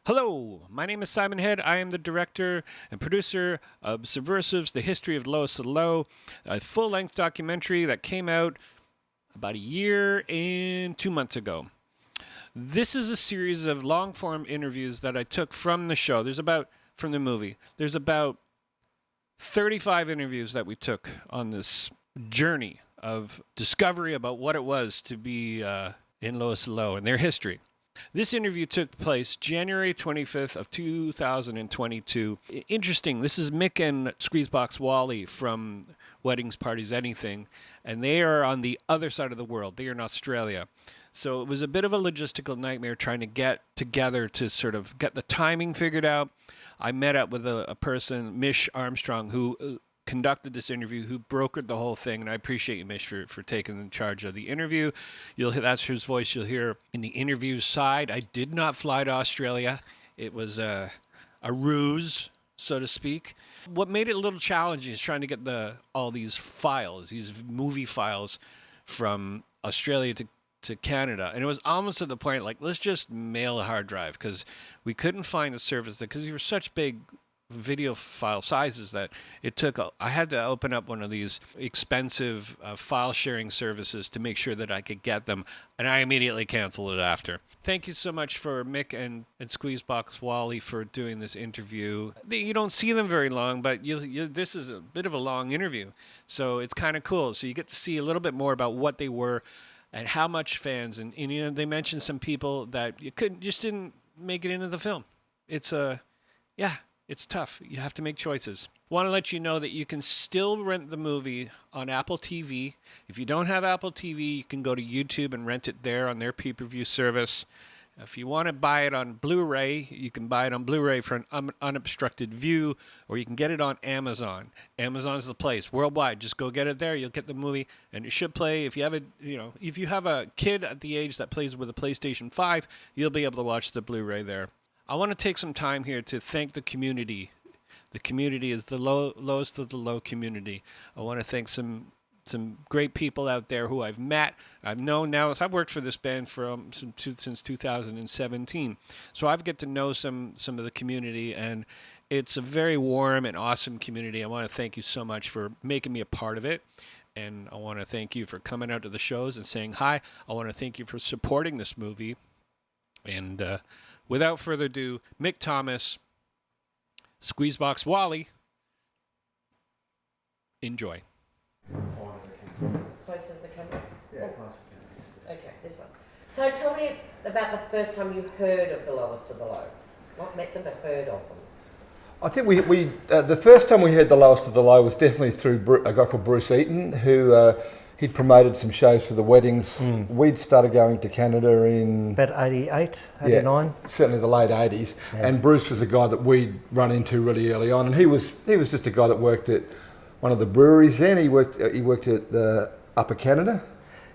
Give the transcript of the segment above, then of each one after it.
Hello, my name is Simon Head. I am the director and producer of Subversives, The History of Lowest of the Low, a full-length documentary that came out about a year and 2 months ago. This is a series of long-form interviews that I took from the show. From the movie. There's about 35 interviews that we took on this journey of discovery about what it was to be in Lowest of the Low and their history. This interview took place January 25th of 2022. Interesting, this is Mick and SQUEEZEBOX Wally from Weddings, Parties, Anything, and they are on the other side of the world. They are in Australia. So it was a bit of a logistical nightmare trying to get together to sort of get the timing figured out. I met up with a person, Mish Armstrong, who conducted this interview, who brokered the whole thing, and I appreciate you, Mish, for taking charge of the interview. That's whose voice you'll hear in the interview side. I did not fly to Australia. It was a ruse, so to speak. What made it a little challenging is trying to get all these files, these movie files from Australia to Canada, and it was almost at the point like, let's just mail a hard drive, because we couldn't find a service because these were such big video file sizes that I had to open up one of these expensive file sharing services to make sure that I could get them, and I immediately canceled it after. Thank you so much for Mick and SQUEEZEBOX Wally for doing this interview. You don't see them very long, but this is a bit of a long interview, so it's kind of cool. So you get to see a little bit more about what they were and how much fans, and they mentioned some people that didn't make it into the film. It's tough. You have to make choices. Want to let you know that you can still rent the movie on Apple TV. If you don't have Apple TV, you can go to YouTube and rent it there on their pay-per-view service. If you want to buy it on Blu-ray, you can buy it on Blu-ray for an unobstructed view, or you can get it on Amazon. Amazon's the place worldwide. Just go get it there. You'll get the movie, and it should play. If you have a kid at the age that plays with a PlayStation 5, you'll be able to watch the Blu-ray there. I want to take some time here to thank the community. The community is the lowest of the low community. I want to thank some great people out there who I've met. I've known now. I've worked for this band since 2017, so I've get to know some of the community, and it's a very warm and awesome community. I want to thank you so much for making me a part of it, and I want to thank you for coming out to the shows and saying hi. I want to thank you for supporting this movie, and without further ado, Mick Thomas, SQUEEZEBOX Wally, enjoy. Closer to the camera? Yeah, closer to the camera. Okay, this one. So tell me about the first time you heard of the Lowest of the Low. Not met them, but heard of them. I think we the first time we heard the Lowest of the Low was definitely through a guy called Bruce Eaton, who he'd promoted some shows for the Weddings. We'd started going to Canada in about 88, 89. Yeah, certainly the late 80s. Yeah. And Bruce was a guy that we'd run into really early on, and he was just a guy that worked at one of the breweries then. He worked at the Upper Canada.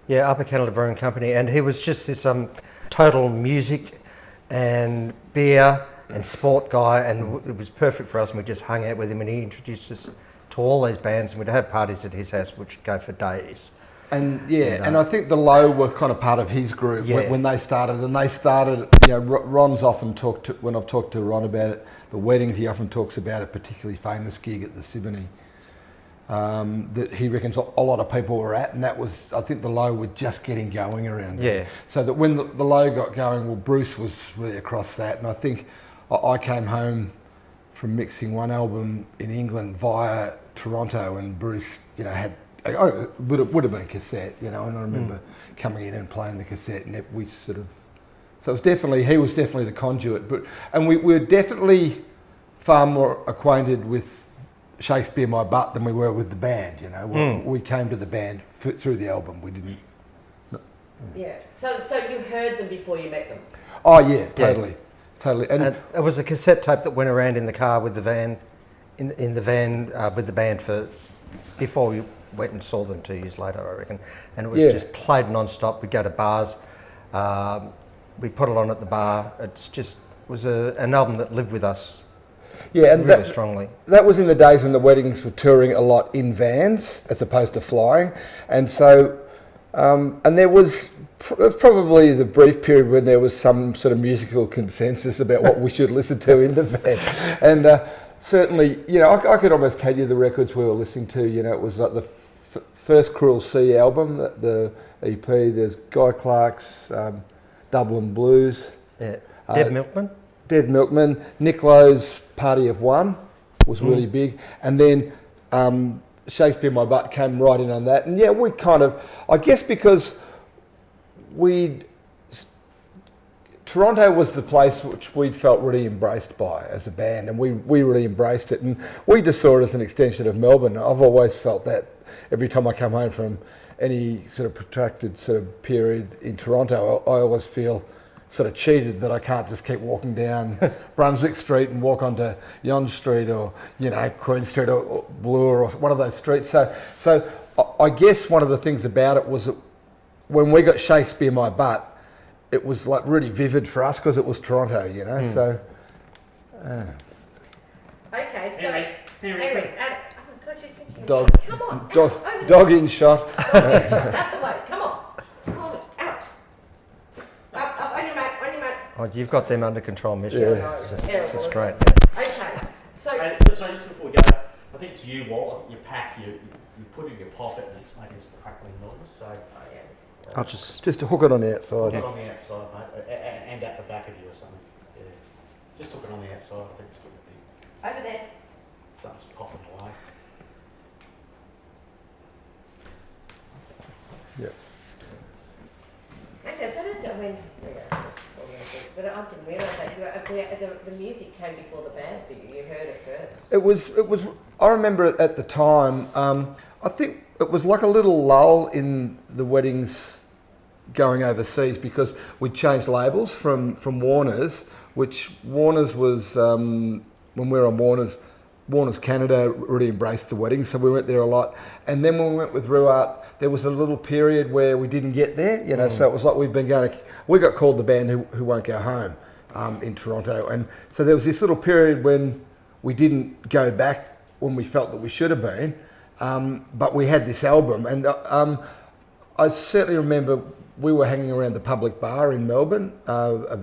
Yeah, Upper Canada Brewing Company, and he was just this total music and beer and sport guy, and it was perfect for us, and we just hung out with him, and he introduced us to all these bands, and we'd have parties at his house which would go for days. And and I think the Low were kind of part of his group when they started. And they started, Ron's often when I've talked to Ron about it, the Weddings, he often talks about a particularly famous gig at the Siboney that he reckons a lot of people were at, and that was, I think the Low were just getting going around there. Yeah. So that when the Low got going, well, Bruce was really across that, and I think I came home from mixing one album in England via Toronto, and Bruce, had, it would have been a cassette, and I remember coming in and playing the cassette, and we sort of, so it was he was definitely the conduit, and we were definitely far more acquainted with Shakespeare My Butt than we were with the band, We came to the band through the album, we didn't. Yeah, so you heard them before you met them? Oh yeah, totally. Yeah. Totally. And it was a cassette tape that went around in the car with the van, in the van with the band before we went and saw them 2 years later, I reckon. And it was just played non-stop. We'd go to bars, we'd put it on at the bar. It was an album that lived with us really strongly. That was in the days when the Weddings were touring a lot in vans as opposed to flying. And so, and there was It's probably the brief period when there was some sort of musical consensus about what we should listen to in the van. And certainly, you know, I could almost tell you the records we were listening to. You know, it was like the first Cruel Sea album, the EP. There's Guy Clark's Dublin Blues. Yeah. Dead Milkman. Dead Milkman. Nick Lowe's Party of One was really big. And then Shakespeare in My Butt came right in on that. And yeah, we kind of, I guess because Toronto was the place which we felt really embraced by as a band, and we really embraced it, and we just saw it as an extension of Melbourne. I've always felt that every time I come home from any sort of protracted sort of period in Toronto, I always feel sort of cheated that I can't just keep walking down Brunswick Street and walk onto Yonge Street or, you know, Queen Street or Bloor or one of those streets. So I guess one of the things about it was that when we got Shakespeare in My Butt, it was like really vivid for us because it was Toronto, you know. So. Okay, so Henry, oh my gosh, you're thinking. Dog. Come on, Dog in shot. out the way. Come on, out. Up on your mat, Oh, you've got them under control, Miss. Yeah. That's great. Okay, so So just before we go, I think it's you, Walt. I think your pack, you put it in your pocket and it's making some crackling noises. So I'll just Just to hook it on the hook outside. it on the outside, mate, and at the back of you or something. Yeah. Just hook it on the outside. I think it's going to be over there. something's popping away. Yeah. Okay, so that's, I mean, but I didn't realise that the music came before the band for you. You heard it first. It was. I remember at the time. I think it was like a little lull in the weddings going overseas because we changed labels from Warner's, which Warner's was when we were on Warner's Canada really embraced the weddings, so we went there a lot. And then when we went with Ruart, there was a little period where we didn't get there, you know. So it was like we've been going to. We got called the band who won't go home in Toronto, and so there was this little period when we didn't go back when we felt that we should have been. But we had this album, and I certainly remember we were hanging around the Public Bar in Melbourne, a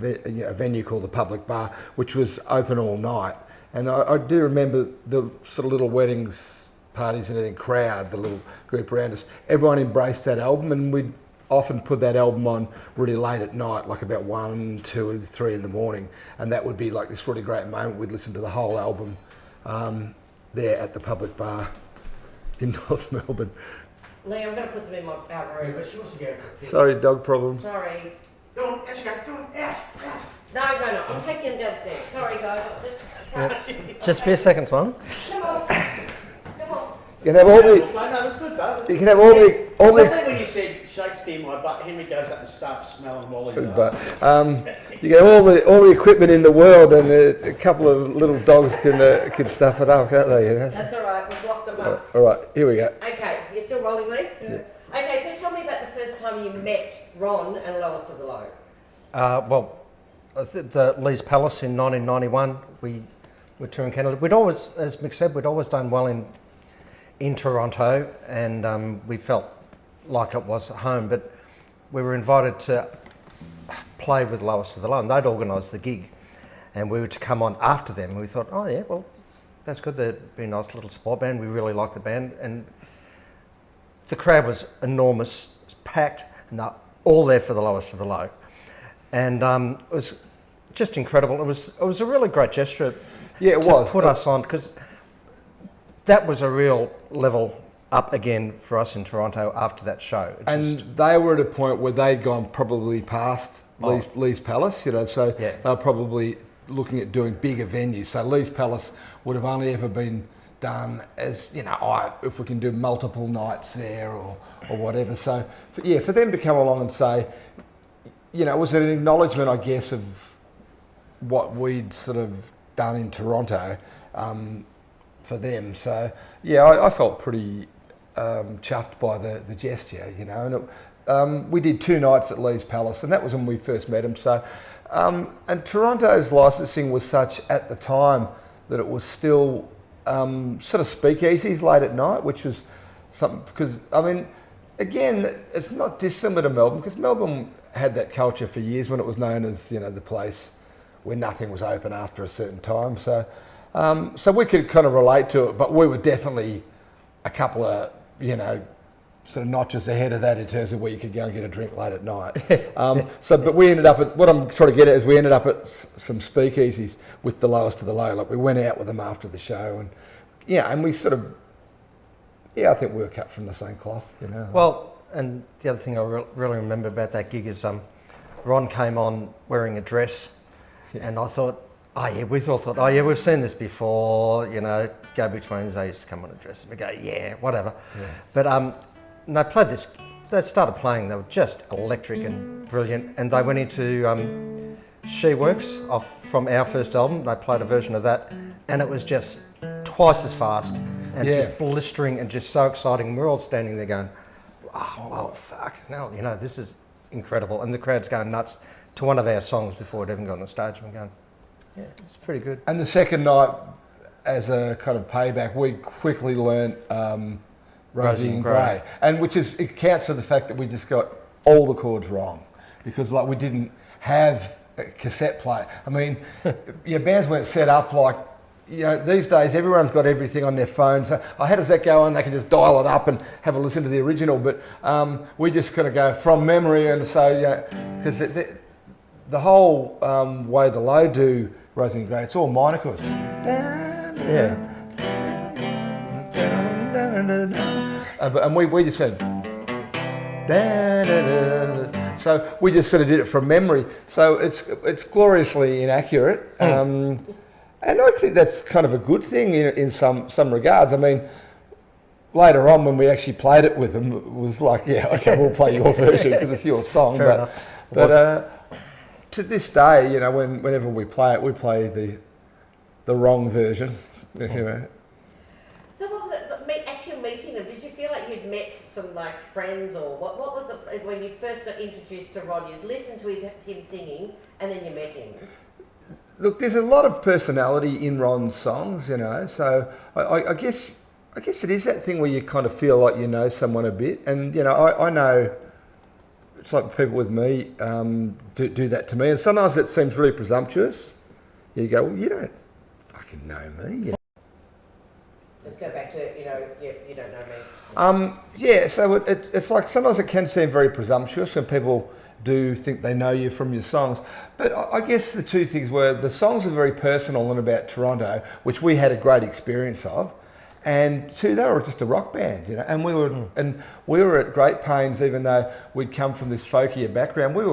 venue called the Public Bar, which was open all night. And I do remember the sort of little weddings, parties and everything, crowd, the little group around us. Everyone embraced that album, and we'd often put that album on really late at night, like about 1, 2, 3 in the morning. And that would be like this really great moment. We'd listen to the whole album there at the Public Bar in North Melbourne. Lee, I'm going to put them in my room. But she wants to go for a piss. Sorry, dog problem. Sorry. Go on, let's go. Come on, out. No, I'm taking them downstairs. Sorry, guys. just be a second, son. Come on. You can have all the. No, it's good though. You can have all the. Something when you said Shakespeare in My Butt, Henry goes up and starts smelling Wally. But you get all the equipment in the world, and a couple of little dogs can stuff it up, can't they? You know. That's all right. We've locked them up. All right, here we go. Okay, you're still rolling, Lee? Yeah. Okay, so tell me about the first time you met Ron and Lowest of the Low. Well, at Lee's Palace in 1991, we were touring Canada. We'd always, as Mick said, we'd always done well in Toronto, and we felt like it was at home, but we were invited to play with Lowest of the Low, and they'd organised the gig, and we were to come on after them. And we thought, oh yeah, well, that's good. They'd be a nice little support band. We really liked the band, and the crowd was enormous, it was packed, and they're all there for the Lowest of the Low. And it was just incredible. It was a really great gesture. Yeah, it was. Put us on, because that was a real level up again for us in Toronto after that show. They were at a point where they'd gone probably past Lee's Palace, you know, so Yeah. they were probably looking at doing bigger venues. So Lee's Palace would have only ever been done as, you know, if we can do multiple nights there or whatever. So, for them to come along and say, you know, it was an acknowledgement, I guess, of what we'd sort of done in Toronto for them. So, yeah, I felt pretty chuffed by the gesture, you know. And we did 2 nights at Lee's Palace, and that was when we first met him. So, and Toronto's licensing was such at the time that it was still sort of speakeasies late at night, which was something, because, I mean, again, it's not dissimilar to Melbourne, because Melbourne had that culture for years when it was known as, you know, the place where nothing was open after a certain time. So, so we could kind of relate to it, but we were definitely a couple of, you know, sort of notches ahead of that in terms of where you could go and get a drink late at night. But we ended up at, what I'm trying to get at is we ended up at some speakeasies with the lowest of the low. Like we went out with them after the show, and and we sort of, I think we were cut from the same cloth, you know. Well, and the other thing I really remember about that gig is Ron came on wearing a dress, and I thought, we thought, we've seen this before, you know, go-betweens, they used to come on a dress, and we go, whatever. Yeah. But and they played this, they started playing, they were just electric and brilliant, and they went into She Works from our first album. They played a version of that, and it was just twice as fast and just blistering and just so exciting. We're all standing there going, oh fuck, no, you know, this is incredible. And the crowd's going nuts to one of our songs before it even got on the stage, and we're going, it's pretty good. And the second night, as a kind of payback, we quickly learnt Rosy and Grey, and it counts for the fact that we just got all the chords wrong, because like we didn't have a cassette player. I mean, bands weren't set up like, you know, these days everyone's got everything on their phone. So how does that go on? They can just dial it up and have a listen to the original. But we just kind of go from memory, and so because the whole way the Low do Rosy and Grey, it's all minor chords. And we just said, so we just sort of did it from memory. So it's gloriously inaccurate, and I think that's kind of a good thing in some regards. I mean, later on when we actually played it with them, it was like, okay, we'll play your version because it's your song. But to this day, you know, whenever we play it, we play the wrong version. You know. So what was it, actually meeting them? Did you feel like you'd met some like friends, or what was it when you first got introduced to Rod? You'd listened to him singing and then you met him? Look, there's a lot of personality in Ron's songs, you know, so I guess it is that thing where you kind of feel like you know someone a bit, and you know, I know it's like people with me do that to me, and sometimes it seems really presumptuous. You go, well, you don't fucking know me, you know? Just go back to, you know, you don't know me. So it's like sometimes it can seem very presumptuous, and people do think they know you from your songs. But I guess the two things were, the songs are very personal and about Toronto, which we had a great experience of, and two, they were just a rock band, you know. And we were at great pains, even though we'd come from this folkier background. We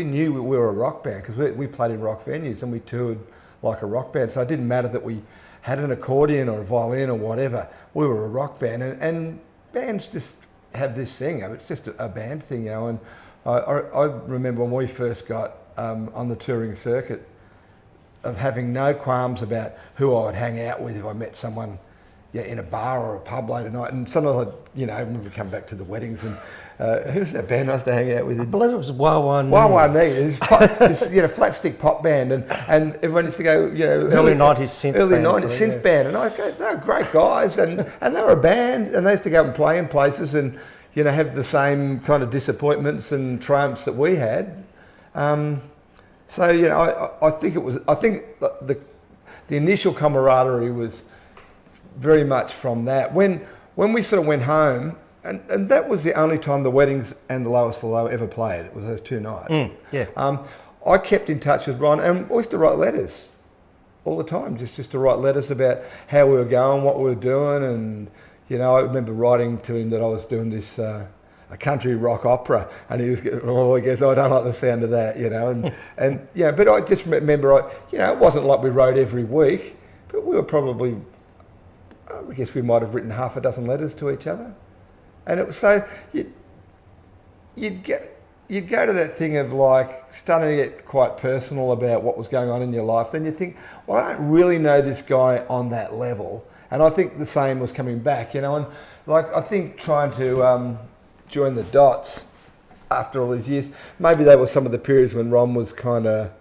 knew we were a rock band because we played in rock venues and we toured like a rock band. So it didn't matter that we had an accordion or a violin or whatever. We were a rock band, and bands just have this thing. It's just a band thing, you know. And I remember when we first got on the touring circuit, of having no qualms about who I would hang out with if I met someone in a bar or a pub late at night. And sometimes I remember come back to the weddings and who's that band I used to hang out with? I believe it was Wawa. This flat stick pop band, and everyone used to go, you know, early 90s synth band, and I go, they were great guys, and they were a band, and they used to go and play in places, and you know, have the same kind of disappointments and triumphs that we had. So you know, I think the initial camaraderie was very much from that. When we sort of went home. And that was the only time the Weddings and the Lowest of the Low ever played. It was those two nights. I kept in touch with Ron, and we used to write letters all the time, just to write letters about how we were going, what we were doing, and you know, I remember writing to him that I was doing this a country rock opera, and he was, I guess I don't like the sound of that, you know, and yeah, but I just remember, it wasn't like we wrote every week, but we were probably, I guess we might have written half a dozen letters to each other. And it was so, you'd go to that thing of like starting to get quite personal about what was going on in your life. Then you think, well, I don't really know this guy on that level. And I think the same was coming back, you know. And like, I think trying to join the dots after all these years, maybe they were some of the periods when Ron was kind of,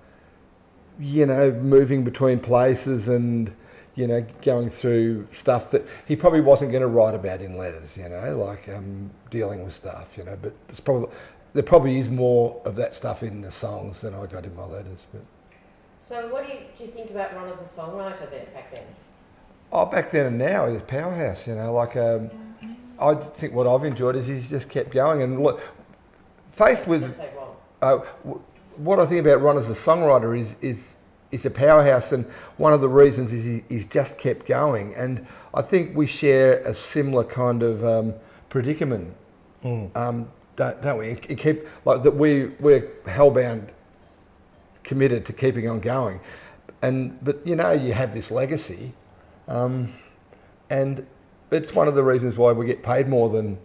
you know, moving between places and, you know, going through stuff that he probably wasn't going to write about in letters, you know, like dealing with stuff, you know. But it's probably, there probably is more of that stuff in the songs than I got in my letters. But. So what do you think about Ron as a songwriter then, back then? Oh, back then and now, he's a powerhouse, you know, like I think what I've enjoyed is he's just kept going. And look, faced with... Just say Ron. What I think about Ron as a songwriter is a powerhouse, and one of the reasons is he's just kept going. And I think we share a similar kind of predicament, don't we? It keep like that we're hellbound, committed to keeping on going, but you know, you have this legacy, and it's one of the reasons why we get paid more than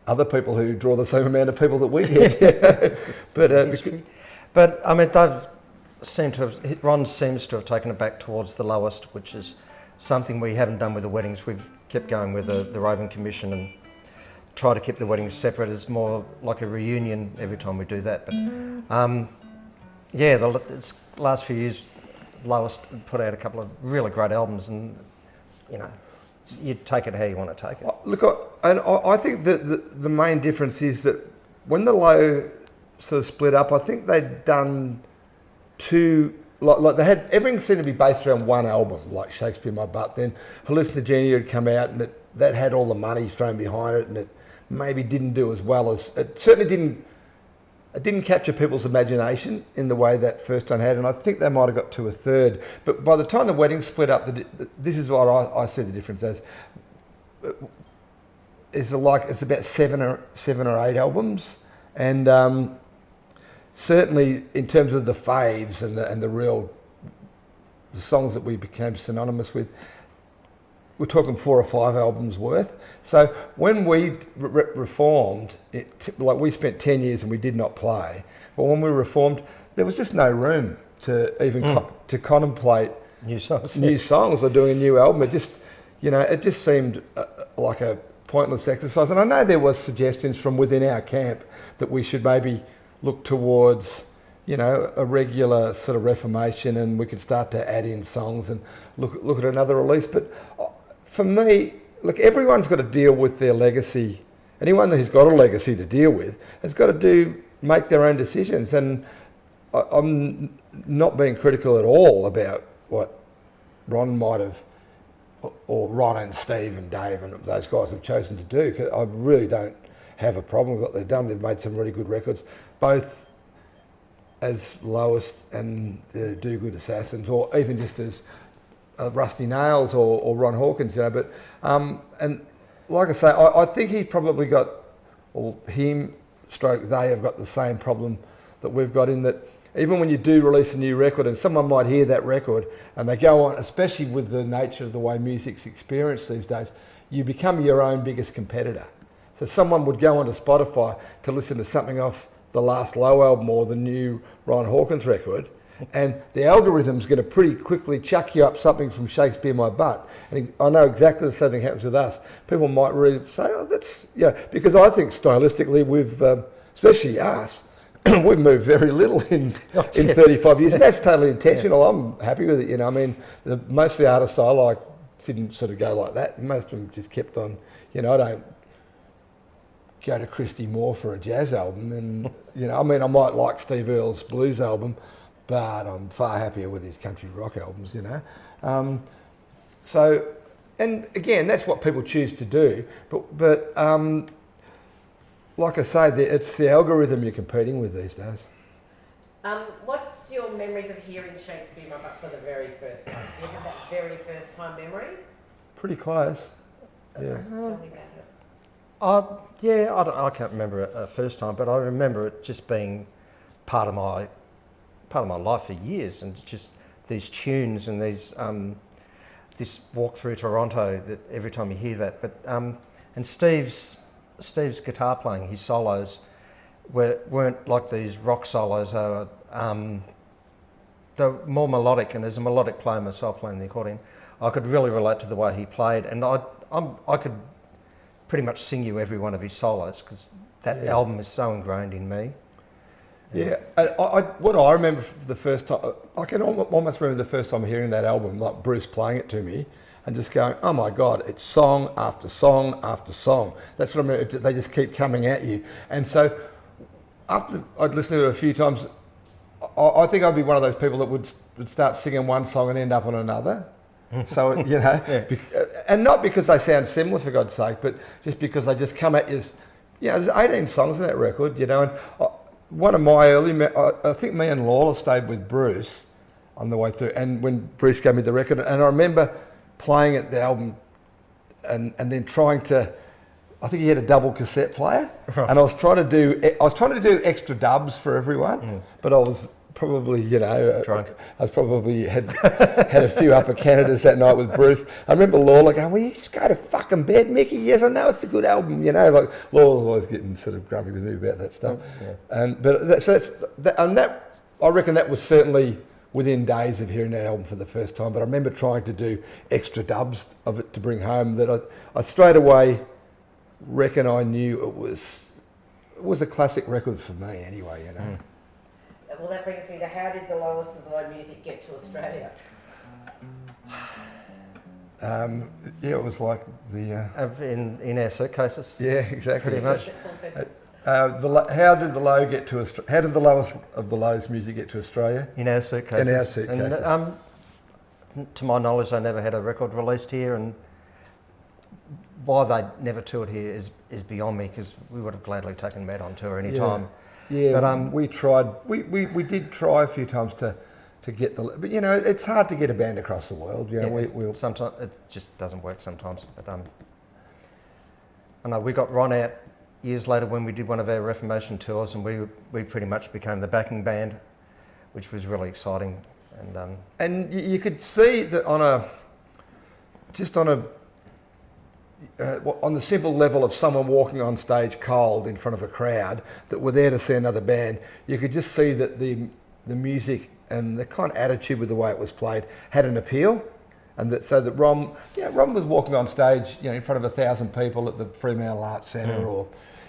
other people who draw the same amount of people that we get. But I mean, Ron seems to have taken it back towards the lowest, which is something we haven't done with the weddings. We've kept going with the Roving Commission and try to keep the weddings separate. It's more like a reunion every time we do that. But yeah, the last few years, Lowest put out a couple of really great albums, and you know, you take it how you want to take it. Look, I think that the main difference is that when the Low sort of split up, I think they'd done two, like they had, everything seemed to be based around one album, like Shakespeare in My Butt. Then Hallucinogenia had come out, and that had all the money thrown behind it, and it maybe didn't do as well as, it certainly didn't capture people's imagination in the way that first one had, and I think they might have got to a third. But by the time the wedding split up, this is what I see the difference as. It's about seven or eight albums, and certainly in terms of the faves and the songs that we became synonymous with, we're talking 4 or 5 albums worth. So when we reformed, like we spent 10 years and we did not play, but when we reformed, there was just no room to even to contemplate New songs or doing a new album. It just seemed like a pointless exercise. And I know there was suggestions from within our camp that we should maybe look towards, you know, a regular sort of reformation, and we could start to add in songs and look at another release. But for me, look, everyone's got to deal with their legacy. Anyone who's got a legacy to deal with has got to make their own decisions. And I'm not being critical at all about what Ron might have, or Ron and Steve and Dave and those guys have chosen to do. 'Cause I really don't have a problem with what they've done. They've made some really good records, both as Lowest and the Do Good Assassins, or even just as Rusty Nails or Ron Hawkins, you know. But and like I say, I think he probably got, or him stroke they have got the same problem that we've got, in that even when you do release a new record and someone might hear that record and they go on, especially with the nature of the way music's experienced these days, you become your own biggest competitor. So someone would go onto Spotify to listen to something off the last Low album or the new Ron Hawkins record, and the algorithm's going to pretty quickly chuck you up something from Shakespeare in My Butt. And I know exactly the same thing happens with us. People might really say, oh, that's, yeah, because I think stylistically we've, especially us, we've moved very little in 35 years. And that's totally intentional. I'm happy with it, you know. I mean, most of the artists I like didn't sort of go like that. Most of them just kept on, you know, I don't go to Christy Moore for a jazz album, and you know, I mean, I might like Steve Earle's blues album, but I'm far happier with his country rock albums, you know. So, and again, that's what people choose to do. But like I say, it's the algorithm you're competing with these days. What's your memories of hearing Shakespeare in My Butt for the very first time? Do you have that very first time memory? Pretty close. Yeah. Tell me about it. Yeah, I can't remember it first time, but I remember it just being part of my life for years, and just these tunes and these this walk through Toronto, that every time you hear that. But and Steve's guitar playing, his solos weren't like these rock solos. They're more melodic, and as a melodic player myself, playing the accordion, I could really relate to the way he played, and I could pretty much sing you every one of his solos, because that album is so ingrained in me. Yeah, what I remember the first time, I can almost remember the first time hearing that album, like Bruce playing it to me, and just going, oh my God, it's song after song after song. That's what I remember, they just keep coming at you. And so after I'd listened to it a few times, I think I'd be one of those people that would start singing one song and end up on another. So, you know, and not because they sound similar, for God's sake, but just because they just come at you. There's 18 songs in that record, you know, and one of my early, I think me and Lawler stayed with Bruce on the way through, and when Bruce gave me the record, and I remember playing at the album and then trying to, I think he had a double cassette player, and I was trying to do extra dubs for everyone, but I was probably, you know, drunk. I was probably had a few upper Canadas that night with Bruce. I remember Lawler going, "Well, you just go to fucking bed, Mickey." Yes, I know it's a good album, you know. Like Lawler was always getting sort of grumpy with me about that stuff. I reckon that was certainly within days of hearing that album for the first time. But I remember trying to do extra dubs of it to bring home. That I straight away reckon I knew it was a classic record for me anyway, you know. Well, that brings me to how did the lowest of the low music get to Australia? It was like the... in our suitcases. yeah, exactly. Pretty much. Full sentence. How did the low get to Australia? How did the lowest of the lows music get to Australia? In our suitcases. In our suitcases. And, to my knowledge, they never had a record released here, and why they never toured here is beyond me, because we would have gladly taken Matt on tour any time. Yeah, but we tried. We did try a few times to get but you know, it's hard to get a band across the world. You know, we'll sometimes it just doesn't work sometimes. But I know we got Ron out years later when we did one of our Reformation tours, and we pretty much became the backing band, which was really exciting. And you could see that on the simple level of someone walking on stage cold in front of a crowd that were there to see another band, you could just see that the music and the kind of attitude with the way it was played had an appeal, and that Ron was walking on stage, you know, in front of 1,000 people at the Fremantle Arts Centre or,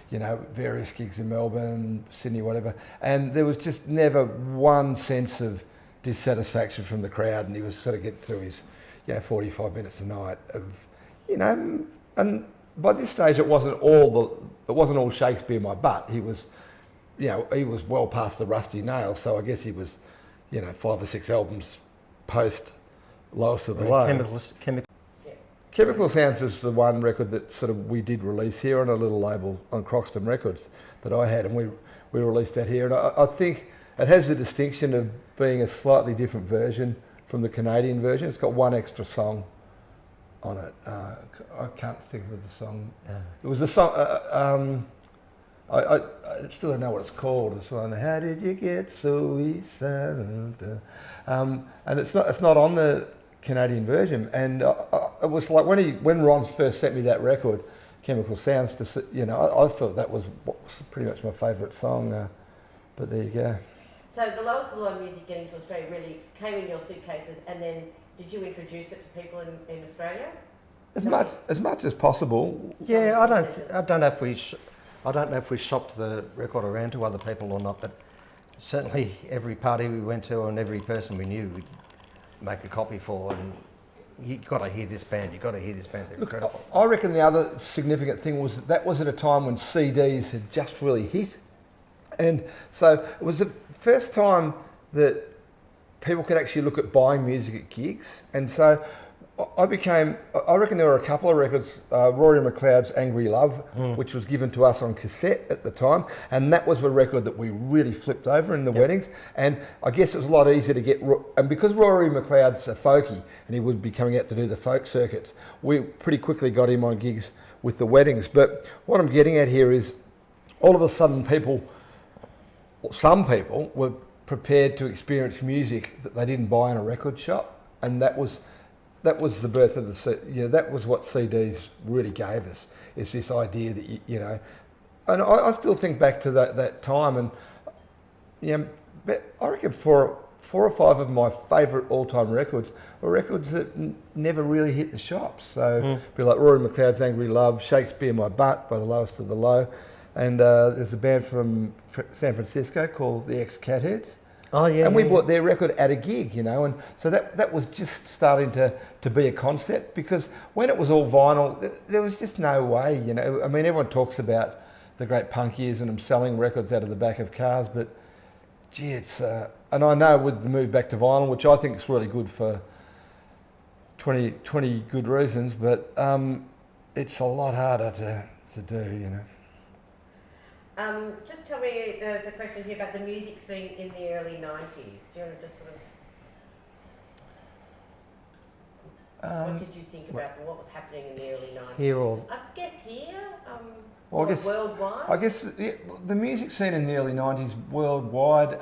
you know, various gigs in Melbourne, Sydney, whatever, and there was just never one sense of dissatisfaction from the crowd, and he was sort of getting through his, you know, 45 minutes a night of, you know. And by this stage, it wasn't all Shakespeare my butt. He was, you know, he was well past the rusty nail. So I guess he was, you know, 5 or 6 albums post Lowest of the Low. Chemical Sounds is the one record that sort of we did release here on a little label on Croxton Records that I had, and we released that here. And I think it has the distinction of being a slightly different version from the Canadian version. It's got one extra song on it. I can't think of the song. It was a song. I still don't know what it's called. It's one. How did you get so easy? And it's not on the Canadian version. And it was like when Ron first sent me that record, Chemical Sounds. You know, I thought that was pretty much my favourite song. But there you go. So the lowest of the low music getting to Australia really came in your suitcases, and then did you introduce it to people in Australia? As much as possible. Yeah, I don't know if we shopped the record around to other people or not, but certainly every party we went to and every person we knew, we'd make a copy for, and you've got to hear this band. You've got to hear this band. They're incredible. I reckon the other significant thing was that was at a time when CDs had just really hit, and so it was the first time that people could actually look at buying music at gigs. And so I reckon there were a couple of records, Rory McLeod's Angry Love, which was given to us on cassette at the time, and that was a record that we really flipped over in the weddings. And I guess it was a lot easier to get, and because Rory McLeod's a folkie and he would be coming out to do the folk circuits, we pretty quickly got him on gigs with the weddings. But what I'm getting at here is all of a sudden some people were prepared to experience music that they didn't buy in a record shop, and that was the birth of that was what CDs really gave us, is this idea that you know, and I still think back to that time, and you know, but I reckon four or five of my favourite all-time records were records that never really hit the shops. So be like Rory McLeod's Angry Love, Shakespeare My Butt by the Lowest of the Low, and there's a band from San Francisco called the Ex-Catheads. Oh yeah. And we yeah, bought their record at a gig, you know, and so that was just starting to be a concept, because when it was all vinyl, there was just no way, you know. I mean, everyone talks about the great punk years and them selling records out of the back of cars, but gee, it's and I know with the move back to vinyl, which I think is really good for 20 good reasons, but it's a lot harder to do, you know. Just tell me, there's a question here about the music scene in the early 90s. Do you want to just sort of... what did you think about what was happening in the early 90s? Here or... I guess here, Well, I guess, worldwide? I guess the music scene in the early 90s worldwide,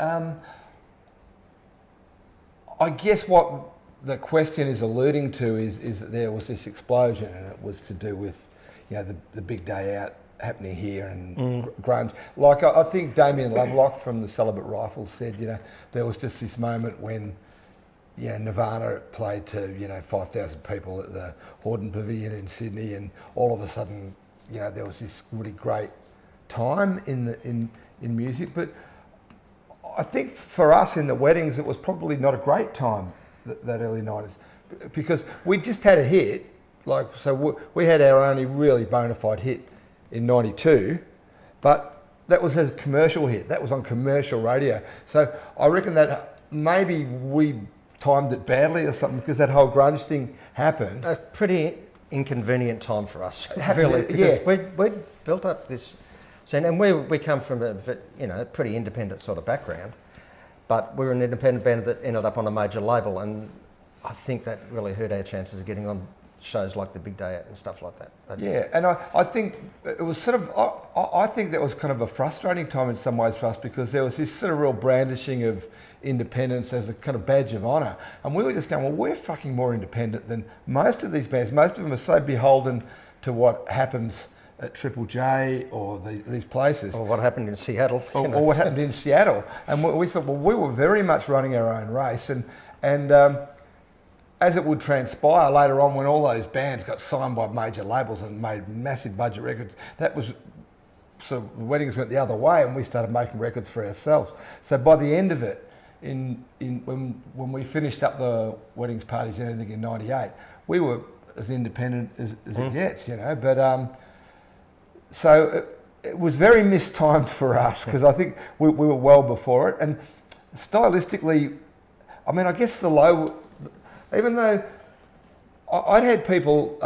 I guess what the question is alluding to is that there was this explosion, and it was to do with, you know, the big day out happening here and grunge. Like I think Damien Lovelock from the Celibate Rifles said, you know, there was just this moment when, you know, Nirvana played to, you know, 5,000 people at the Hordern Pavilion in Sydney, and all of a sudden, you know, there was this really great time in music. But I think for us in the weddings, it was probably not a great time, that early 90s, because we just had a hit. Like, so we had our only really bona fide hit in 92, but that was a commercial hit. That was on commercial radio. So I reckon that maybe we timed it badly or something, because that whole grunge thing happened. A pretty inconvenient time for us, happened, really, because yeah. we'd built up this scene, and we come from a pretty independent sort of background, but we were an independent band that ended up on a major label, and I think that really hurt our chances of getting on shows like the Big Day Out and stuff like that. Yeah, and I think it was sort of, I think that was kind of a frustrating time in some ways for us, because there was this sort of real brandishing of independence as a kind of badge of honour, and we were just going, well, we're fucking more independent than most of these bands. Most of them are so beholden to what happens at Triple J or these places. Or what happened in Seattle. Or what happened in Seattle. And we thought, well, we were very much running our own race, and as it would transpire later on, when all those bands got signed by major labels and made massive budget records, that was sort of, the weddings went the other way, and we started making records for ourselves. So by the end of it, when we finished up the weddings, parties, and everything in '98, we were as independent as it gets, you know. But so it was very mistimed for us, because I think we were well before it, and stylistically, I mean, I guess the low. Even though I'd had people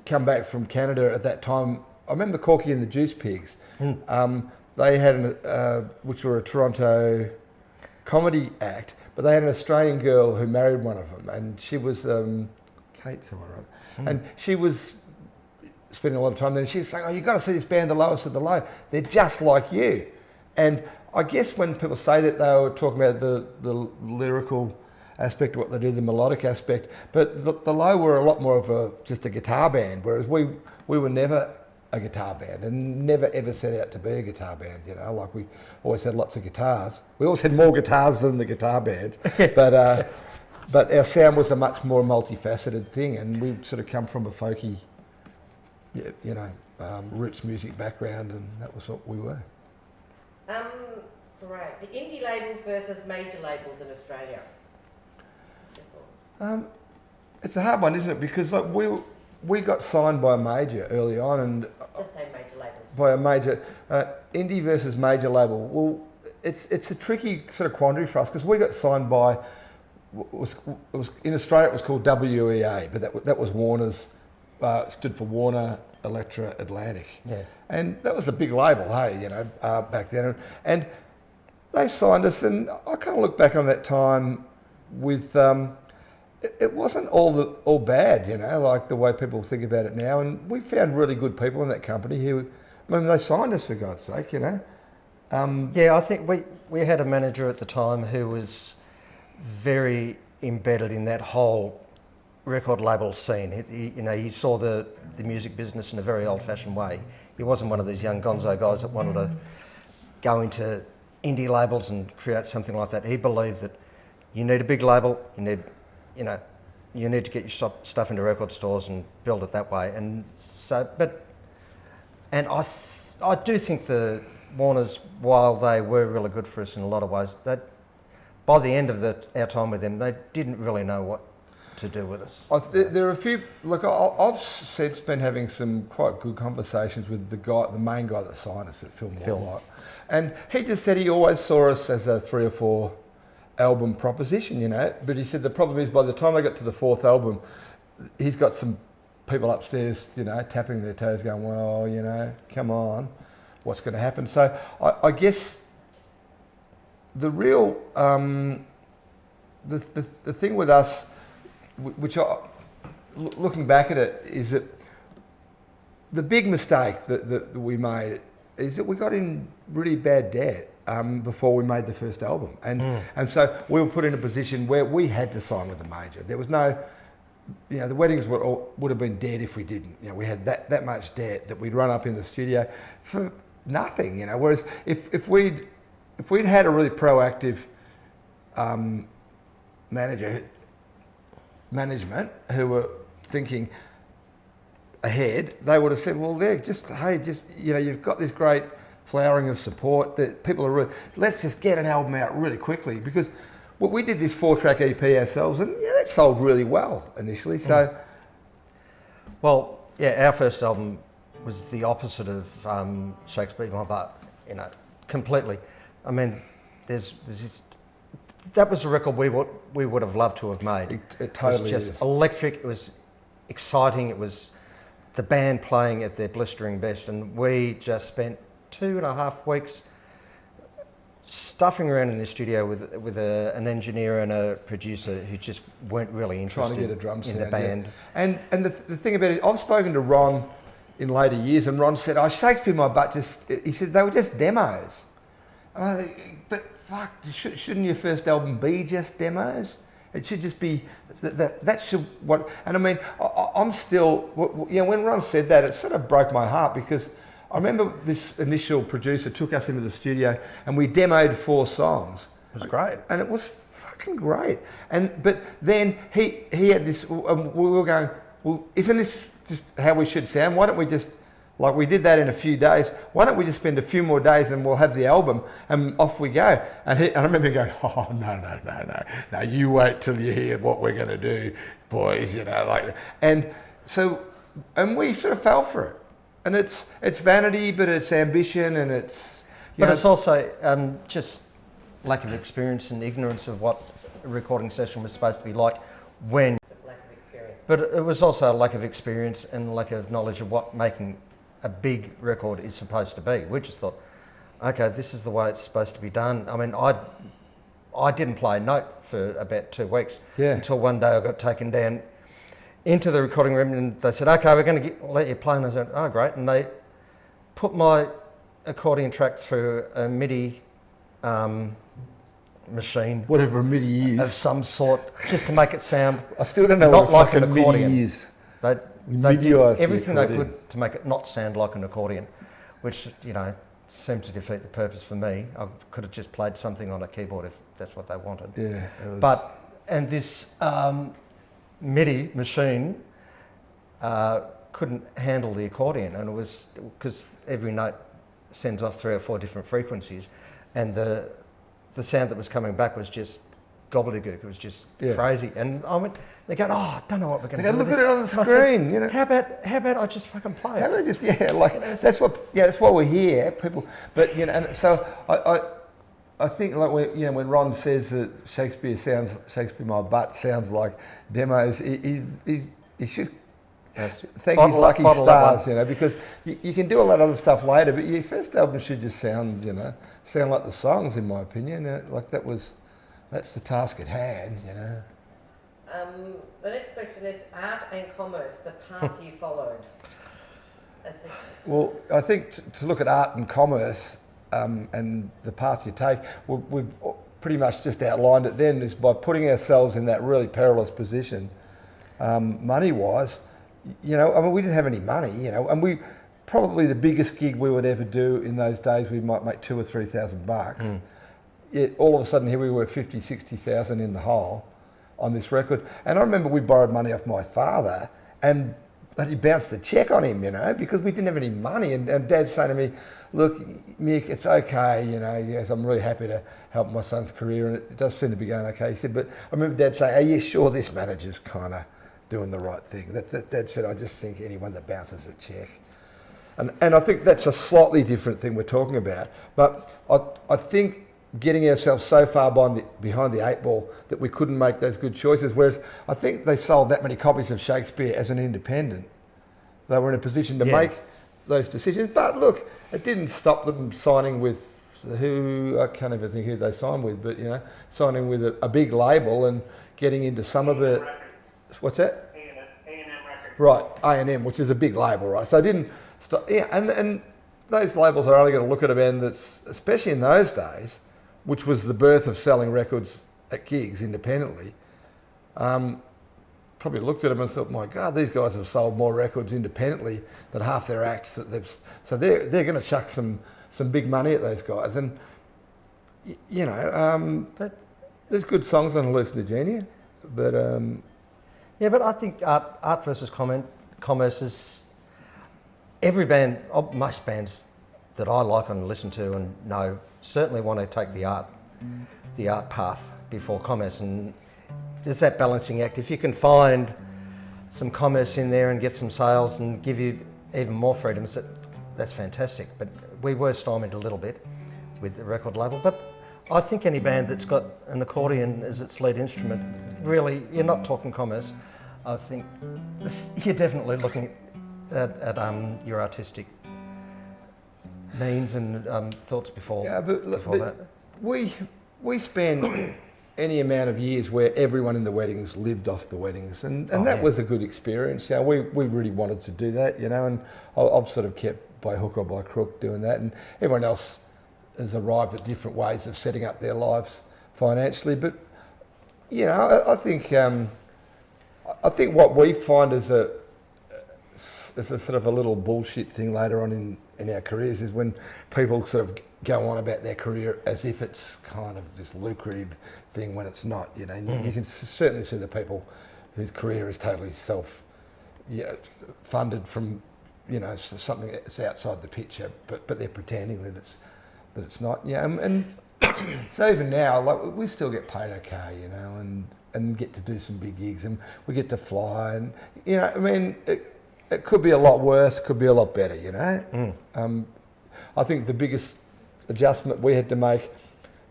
come back from Canada at that time, I remember Corky and the Juice Pigs. They had, which were a Toronto comedy act, but they had an Australian girl who married one of them, and she was Kate, someone, right? And she was spending a lot of time there, and she was saying, "Oh, you've got to see this band, The Lowest of the Low. They're just like you." And I guess when people say that, they were talking about the lyrical aspect of what they do, the melodic aspect, but the Low were a lot more of just a guitar band, whereas we were never a guitar band, and never ever set out to be a guitar band, you know. Like, we always had lots of guitars. We always had more guitars than the guitar bands, but our sound was a much more multifaceted thing, and we sort of come from a folky, you know, roots music background, and that was what we were. Right, the indie labels versus major labels in Australia. It's a hard one, isn't it? Because like we got signed by a major early on, and Just say major labels. by a major indie versus major label. Well, it's a tricky sort of quandary for us, because we got signed by it was in Australia it was called WEA, but that was Warner's, stood for Warner Elektra Atlantic. Yeah. And that was a big label, hey, you know, back then. And they signed us, and I kind of look back on that time with, it wasn't all bad, you know, like the way people think about it now. And we found really good people in that company who, I mean, they signed us, for God's sake, you know. Yeah, I think we had a manager at the time who was very embedded in that whole record label scene. He saw the music business in a very old-fashioned way. He wasn't one of these young gonzo guys that wanted to go into indie labels and create something like that. He believed that you need a big label, you need to get your stuff into record stores and build it that way. And so, but And I do think the Warners, while they were really good for us in a lot of ways, that by the end of our time with them, they didn't really know what to do with us. There are a few. Look, I've since been having some quite good conversations with the main guy that signed us at Film Wildlife, and he just said he always saw us as a 3 or 4 album proposition, you know. But he said the problem is by the time I got to the 4th album, he's got some people upstairs, you know, tapping their toes, going, well, you know, come on, what's going to happen? So I guess the real the thing with us, which looking back at it, is that the big mistake that we made is that we got in really bad debt before we made the first album, and so we were put in a position where we had to sign with a major. There was no, you know, the weddings would have been dead if we didn't. You know, we had that much debt that we'd run up in the studio for nothing. You know, whereas if we'd had a really proactive management who were thinking ahead, they would have said, well, you know, you've got this great flowering of support that people are really, let's just get an album out really quickly, because we did this 4-track EP ourselves, and yeah, that sold really well initially. So, well, yeah, our first album was the opposite of Shakespeare My Butt, you know, completely. I mean, there's this. That was a record we would have loved to have made. It totally was just is. Electric. It was exciting. It was the band playing at their blistering best, and we just spent 2.5 weeks stuffing around in the studio with an engineer and a producer who just weren't really interested trying to get a drum in the band. Yeah. And the thing about it, I've spoken to Ron in later years, and Ron said, "Oh, Shakespeare My Butt he said they were just demos." And I think, but fuck, shouldn't your first album be just demos? It should just be that should what. And I mean, I'm still, you know, when Ron said that, it sort of broke my heart, because I remember this initial producer took us into the studio and we demoed 4 songs. It was great, and it was fucking great. But then he had this. We were going, well, isn't this just how we should sound? Why don't we just, like we did that in a few days, why don't we just spend a few more days and we'll have the album and off we go? And I remember going, oh, no, you wait till you hear what we're going to do, boys, you know, like, and we sort of fell for it. And it's vanity, but it's ambition, and it's, but it's also just lack of experience and ignorance of what a recording session was supposed to be like when. Lack of experience. But it was also a lack of experience and lack of knowledge of what making a big record is supposed to be. We just thought, okay, this is the way it's supposed to be done. I mean, I didn't play a note for about 2 weeks until one day I got taken down into the recording room and they said, okay, we're going to let you play. And I said, oh, great. And they put my accordion track through a MIDI machine. Whatever a MIDI is. Of some sort, just to make it sound I still don't know not what like a an accordion. MIDI is. They did MIDI-ised the everything they accordion. could to make it not sound like an accordion, which, you know, seemed to defeat the purpose for me. I could have just played something on a keyboard if that's what they wanted. Yeah. It was... And this MIDI machine couldn't handle the accordion, and it was because every note sends off 3 or 4 different frequencies, and the sound that was coming back was just gobbledygook. It was just crazy. And I went, they go, oh, I don't know what we're going to do. Look at it on the screen, you know. How about I just fucking play How it? about just that's why we're here, people. But you know, and so I think like when Ron says that Shakespeare My Butt sounds like demos, he should thank his lucky stars, you know, because you can do all that other stuff later, but your first album should just sound like the songs, in my opinion. Like that's the task at hand, you know. The next question is art and commerce, the path you followed. Well, I think to look at art and commerce and the path you take, we've pretty much just outlined it then, is by putting ourselves in that really perilous position, money-wise. You know, I mean, we didn't have any money, you know, and probably the biggest gig we would ever do in those days, we might make $2,000 or $3,000. Yet all of a sudden here we were 50, 60,000 in the hole on this record. And I remember we borrowed money off my father, and bloody bounced a check on him, you know, because we didn't have any money. And Dad's saying to me, look, Mick, it's okay, you know, yes, I'm really happy to help my son's career, and it does seem to be going okay. He said, but I remember Dad saying, are you sure this manager's kind of doing the right thing? Dad said, I just think anyone that bounces a check. And I think that's a slightly different thing we're talking about. But I think getting ourselves so far behind the 8 ball that we couldn't make those good choices, whereas I think they sold that many copies of Shakespeare as an independent. They were in a position to make those decisions. But look, it didn't stop them signing with I can't even think who they signed with, but, you know, signing with a big label and getting into some of the... Records. What's that? A&M Records. Right, A&M, which is a big label, right? So it didn't stop... Yeah, and those labels are only going to look at a band that's, especially in those days, which was the birth of selling records at gigs independently, probably looked at them and thought, my God, these guys have sold more records independently than half their acts that they've... So they're going to chuck some big money at those guys. And, you know, But there's good songs on Hallucinogen Genia, but... yeah, but I think art versus commerce is every band, most bands that I like and listen to and know certainly want to take the art path before commerce, and there's that balancing act. If you can find some commerce in there and get some sales and give you even more freedoms, that's fantastic. But we were stymied a little bit with the record label. But I think any band that's got an accordion as its lead instrument, really, you're not talking commerce. I think you're definitely looking at your artistic means and thoughts before, before that. We spend any amount of years where everyone in the weddings lived off the weddings, and that was a good experience. You know, we really wanted to do that, you know, and I've sort of kept by hook or by crook doing that, and everyone else has arrived at different ways of setting up their lives financially. But, you know, I think what we find as a sort of a little bullshit thing later on in our careers is when people sort of go on about their career as if it's kind of this lucrative thing when it's not, you know. You can certainly see the people whose career is totally funded from, you know, something that's outside the picture, but they're pretending that it's not. Yeah, and so even now, like, we still get paid okay, you know, and get to do some big gigs, and we get to fly, and, you know, I mean, it could be a lot worse, could be a lot better, you know. I think the biggest adjustment we had to make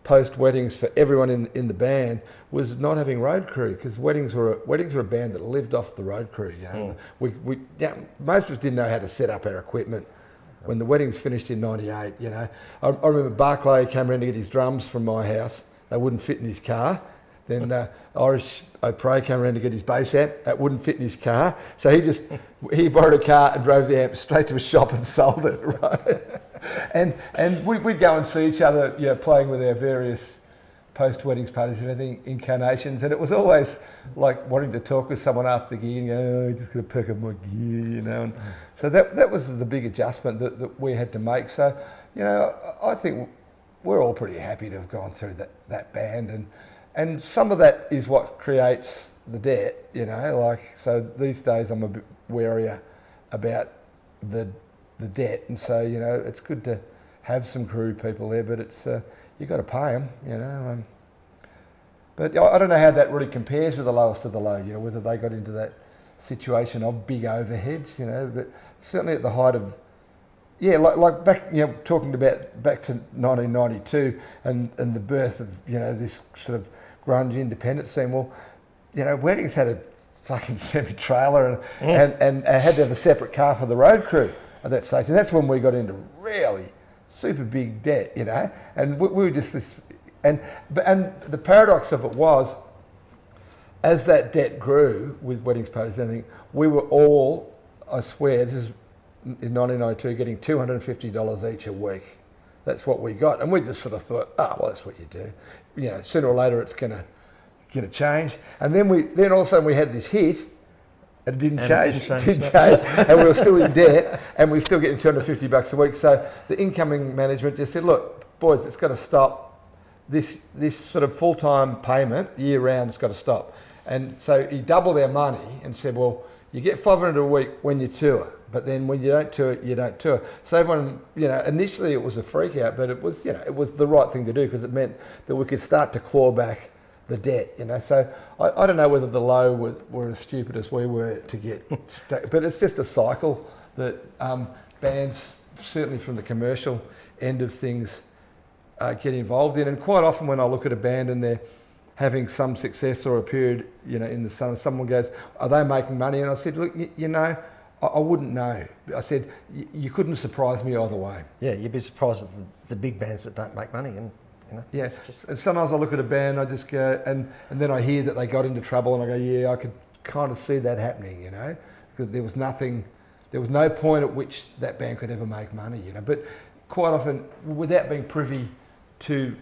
post weddings for everyone in the band was not having road crew, because weddings were a band that lived off the road crew, you know. Most of us didn't know how to set up our equipment. When the weddings finished in '98, you know, I remember Barclay came around to get his drums from my house. They wouldn't fit in his car. Then Irish O'Prey came around to get his bass amp. That wouldn't fit in his car. So he borrowed a car and drove the amp straight to a shop and sold it, right? and we'd go and see each other, you know, playing with our various post-weddings parties and everything, incarnations. And it was always like wanting to talk with someone after the gig and go, oh, I'm just going to pick up my gear, you know. And so that was the big adjustment that we had to make. So, you know, I think we're all pretty happy to have gone through that band. And some of that is what creates the debt, you know, like, so these days I'm a bit warier about the debt. And so, you know, it's good to have some crew people there, but it's, you got to pay them, you know. But I don't know how that really compares with the lowest of the low, you know, whether they got into that situation of big overheads, you know, but certainly at the height of, yeah, like back, you know, talking about back to 1992 and the birth of, you know, this sort of grunge independent scene. Well, you know, weddings had a fucking semi-trailer and had to have a separate car for the road crew at that stage. And that's when we got into really super big debt, you know. And we were just this, and the paradox of it was, as that debt grew with weddings, parties and everything, we were all, I swear, this is in 1992, getting $250 each a week. That's what we got. And we just sort of thought, oh, well, that's what you do. You know, sooner or later it's going to change. And then all of a sudden we had this hit, and it didn't change. It didn't change. And we were still in debt, and we were still getting $250 a week. So the incoming management just said, look, boys, it's got to stop. This sort of full-time payment, year round, it's got to stop. And so he doubled our money and said, well, you get 500 a week when you tour, but then when you don't tour, you don't tour. So everyone, initially it was a freak out, but it was, it was the right thing to do because it meant that we could start to claw back the debt, So I don't know whether the Low were as stupid as we were to get, but it's just a cycle that bands, certainly from the commercial end of things, get involved in. And quite often when I look at a band and they're having some success or a period, in the summer, someone goes, "Are they making money?" And I said, "Look, I wouldn't know." I said, "You couldn't surprise me either way." Yeah, you'd be surprised at the big bands that don't make money, and Yeah, and sometimes I look at a band, I just go, and then I hear that they got into trouble, and I go, "Yeah, I could kind of see that happening," because there was no point at which that band could ever make money, But quite often, without being privy to,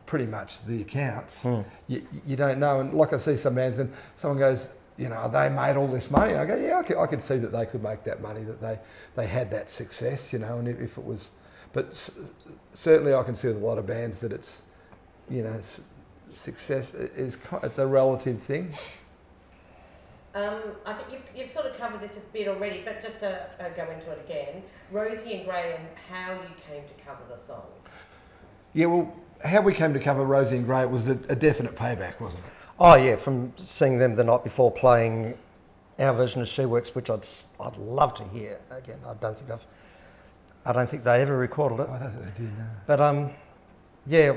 pretty much the accounts, you don't know. And like I see some bands, and someone goes, "They made all this money." And I go, "Yeah, I could see that they could make that money, that they had that success, and if it was." But certainly I can see with a lot of bands that it's, success it's a relative thing. I think you've sort of covered this a bit already, but just to go into it again, Rosy and Grey and how you came to cover the song. Yeah, well, how we came to cover Rosy and Grey was a definite payback, wasn't it? Oh yeah, from seeing them the night before playing our version of She Works, which I'd love to hear again. I don't think they ever recorded it. I don't think they did, no. But yeah,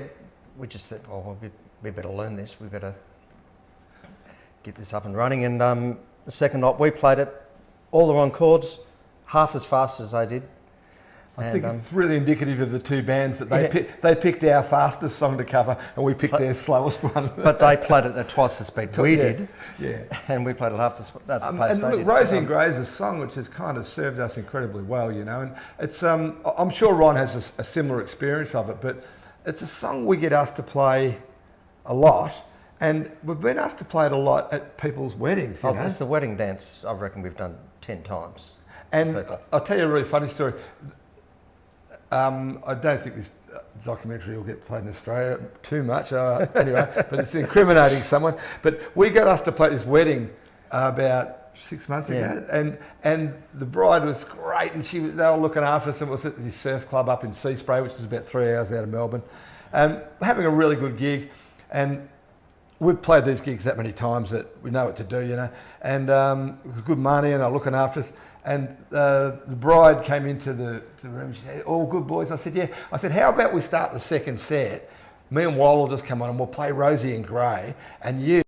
we just thought, well, we better learn this. We better get this up and running. And the second night we played it, all the wrong chords, half as fast as they did. I think it's really indicative of the two bands that they picked our fastest song to cover, and we picked their slowest one. But they played it at twice the speed we did. Yeah. And we played it half the pace And they look, did. Rosy and Grey is a song which has kind of served us incredibly well, And it's I'm sure Ron has a similar experience of it, but it's a song we get asked to play a lot, and we've been asked to play it a lot at people's weddings. There's the wedding dance. I reckon we've done 10 times. And I'll tell you a really funny story. I don't think this documentary will get played in Australia too much, anyway, but it's incriminating someone. But we got asked to play at this wedding about 6 months ago, and the bride was great, and they were looking after us, and it was at this surf club up in Seaspray, which is about 3 hours out of Melbourne, having a really good gig. And we've played these gigs that many times that we know what to do, and it was good money, and they're looking after us. And the bride came into the room. She said, "All good, boys?" I said, "Yeah." I said, "How about we start the second set? Me and Wall will just come on and we'll play Rosy and Grey, and you."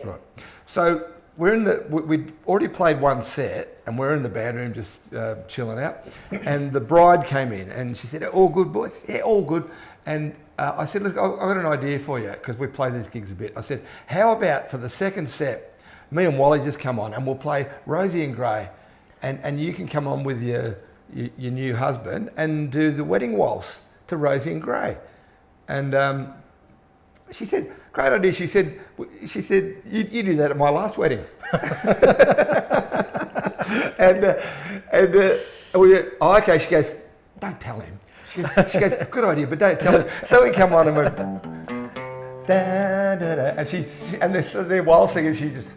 Right. So we'd already played one set, and we're in the band room just chilling out. And the bride came in, and she said, "All good, boys?" "Yeah, all good." And I said, "Look, I've got an idea for you, because we play these gigs a bit." I said, "How about for the second set, me and Wally just come on and we'll play Rosy and Grey. And you can come on with your new husband and do the wedding waltz to Rosy and Grey." And she said, "Great idea." She said, you do that at my last wedding." and we went, "Oh, okay." She goes, "Don't tell him." She goes, "Good idea, but don't tell him." So we come on and went, da, da, da, and they're while singing, she just,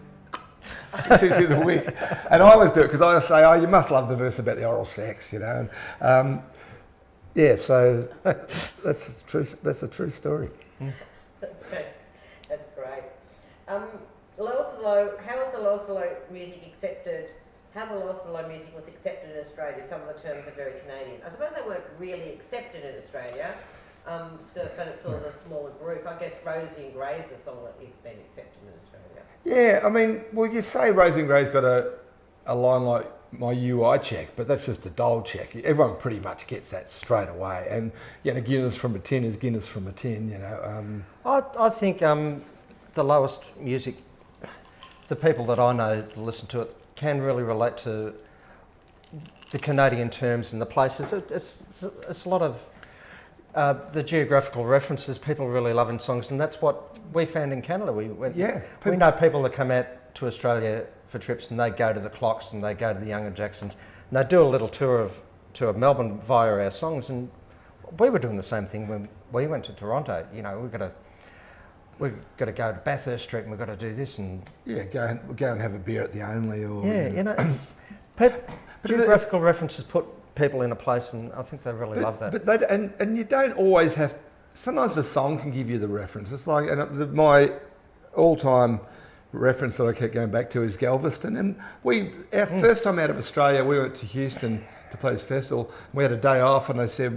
she's in the wig. And I always do it because I always say, "Oh, you must love the verse about the oral sex," And yeah, so that's a true story. That's great. Lowest and Low, how was the Lowest and Low music accepted? How the Lowest and Low music was accepted in Australia? Some of the terms are very Canadian. I suppose they weren't really accepted in Australia, but it's sort of a smaller group. I guess Rosy and Grey is a song that has been accepted in Australia. Yeah, I mean, well, you say Rosy and Grey's got a line like "my UI check," but that's just a dole check. Everyone pretty much gets that straight away. And Guinness from a tin is Guinness from a tin. I think the lowest music, the people that I know that listen to it can really relate to the Canadian terms and the places. It's a lot of the geographical references people really love in songs, and that's what we found in Canada. We know people that come out to Australia for trips, and they go to the Clocks and they go to the Younger Jacksons, and they do a little tour of Melbourne via our songs. And we were doing the same thing when we went to Toronto. we've got to go to Bathurst Street and we've got to do this and Yeah, go and have a beer at the Only, or yeah, you know, it's geographical references put people in a place, and I think they really love that. But they, and you don't always have. Sometimes the song can give you the reference. It's like my all-time reference that I kept going back to is Galveston. And our first time out of Australia, we went to Houston to play this festival. We had a day off, and they said,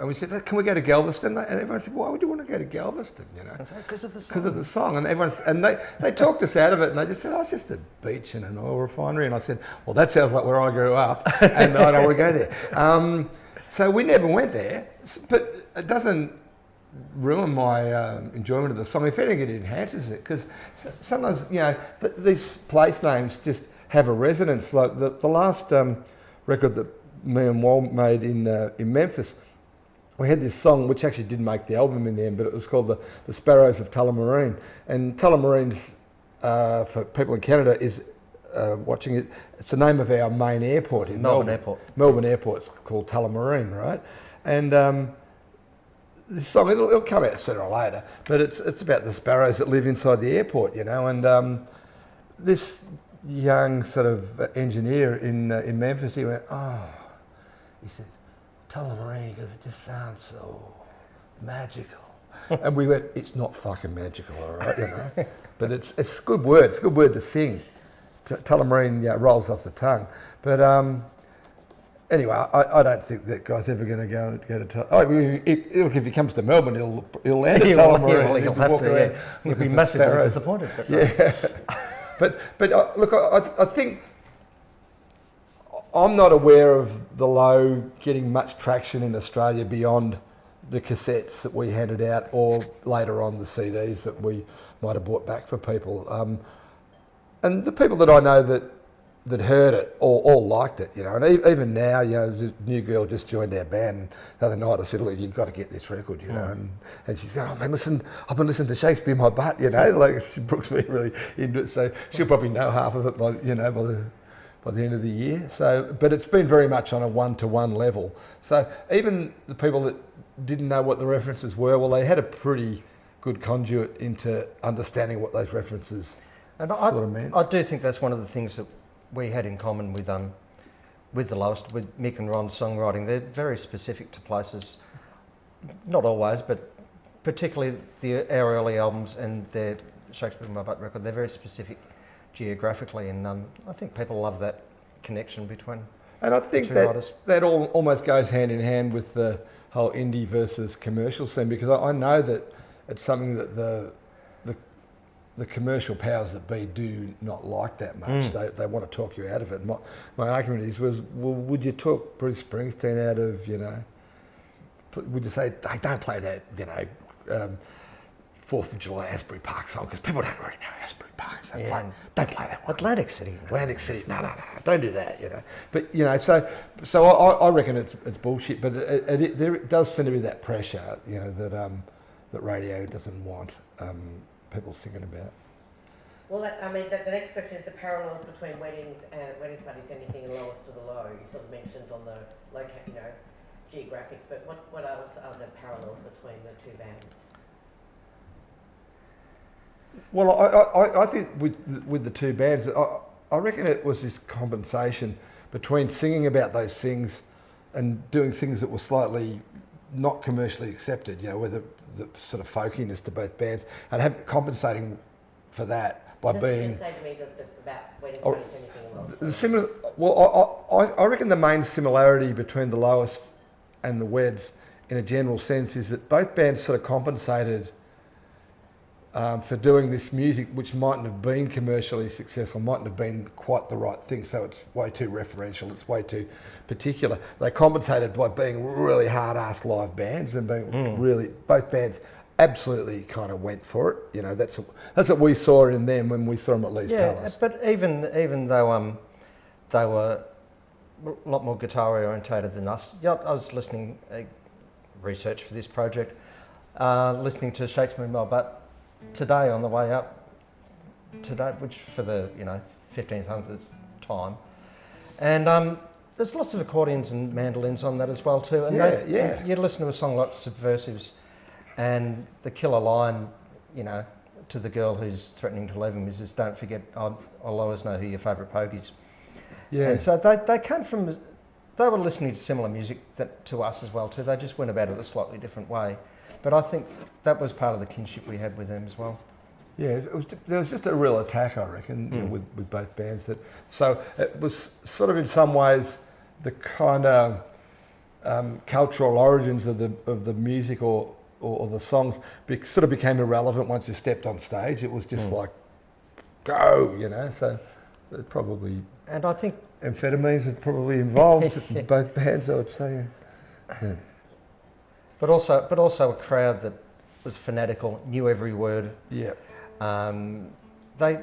and we said, can we go to Galveston? And everyone said, why would you want to go to Galveston? You know, Because of the song. because of the song. And they talked us out of it, and they just said, oh, it's just a beach and an oil refinery. And I said, well, that sounds like where I grew up, and I don't want to go there. So we never went there, but it doesn't ruin my enjoyment of the song. If anything, it enhances it, because sometimes, you know, these place names just have a resonance. Like the last record that me and Wal made in Memphis, we had this song which actually didn't make the album in the end, but it was called the Sparrows of Tullamarine. And Tullamarine's, for people in Canada, is watching it. It's the name of our main airport in Melbourne Airport. Melbourne Airport's called Tullamarine, right? And this song, it'll come out sooner or later, but it's about the sparrows that live inside the airport, you know. And this young sort of engineer in Memphis, he went, he said, Tullamarine, because it just sounds so magical. And we went, it's not fucking magical, all right, you know. But it's a good word. It's a good word to sing. Tullamarine rolls off the tongue. But anyway, I don't think that guy's ever going to go to look, if he comes to Melbourne, he'll land at Tullamarine. He'll have to, he'll be massively disappointed. But yeah. But look, I think I'm not aware of the Low getting much traction in Australia beyond the cassettes that we handed out, or later on the CDs that we might have bought back for people. And the people that I know that heard it all liked it, you know. And even now, you know, this new girl just joined our band. And the other night I said, look, you've got to get this record, you know. And she's going, I've been listening to Shakespeare in my butt, you know. Like, Brooke's been really into it, so she'll probably know half of it by the end of the year. So, but it's been very much on a one-to-one level. So even the people that didn't know what the references were, well, they had a pretty good conduit into understanding what those references sort of meant. I do think that's one of the things that we had in common with the Lowest, with Mick and Ron's songwriting. They're very specific to places, not always, but particularly our early albums and their Shakespeare in My Butt record. They're very specific geographically, and I think people love that connection between. And I think that all almost goes hand in hand with the whole indie versus commercial scene, because I know that it's something that the commercial powers that be do not like that much. They want to talk you out of it. My argument was, well, would you talk Bruce Springsteen out of, you know, would you say, hey, don't play that, you know, 4th of July Asbury Park song, because people don't really know Asbury Park, so don't play that one. Atlantic City, no, don't do that, you know. But, you know, so I reckon it's bullshit, but there does seem to be that pressure, you know, that radio doesn't want people singing about. Well, the next question is the parallels between weddings parties, anything lowest to the low. You sort of mentioned on the geographics, but what else are the parallels between the two bands? Well, I think with the two bands, I reckon it was this compensation between singing about those things and doing things that were slightly not commercially accepted, you know, where the sort of folkiness to both bands, and compensating for that by being. Just say to me about weddings parties, anything else. The similar. Well, I reckon the main similarity between the Lowest and the Weds, in a general sense, is that both bands sort of compensated for doing this music, which mightn't have been commercially successful, mightn't have been quite the right thing. So it's way too referential, it's way too particular. They compensated by being really hard-ass live bands and being really, both bands absolutely kind of went for it. You know, that's what we saw in them when we saw them at Lee's Palace. But even though they were a lot more guitar orientated than us, I was listening, research for this project, listening to Shakespeare in My Butt today on the way up today, which for the 1500th time, and there's lots of accordions and mandolins on that as well too. And and you listen to a song like Subversives, and the killer line you know, to the girl who's threatening to leave him, is just don't forget, I'll always know who your favourite pogue is. Yeah. And so they came from, they were listening to similar music to us as well too. They just went about it a slightly different way. But I think that was part of the kinship we had with them as well. Yeah, there was just a real attack, I reckon, you know, with both bands. So it was sort of in some ways the kind of cultural origins of the music or the songs sort of became irrelevant once you stepped on stage. It was just like, go, you know. So it probably, and I think amphetamines are probably involved in both bands, I would say. Yeah. But also a crowd that was fanatical, knew every word. Yeah. They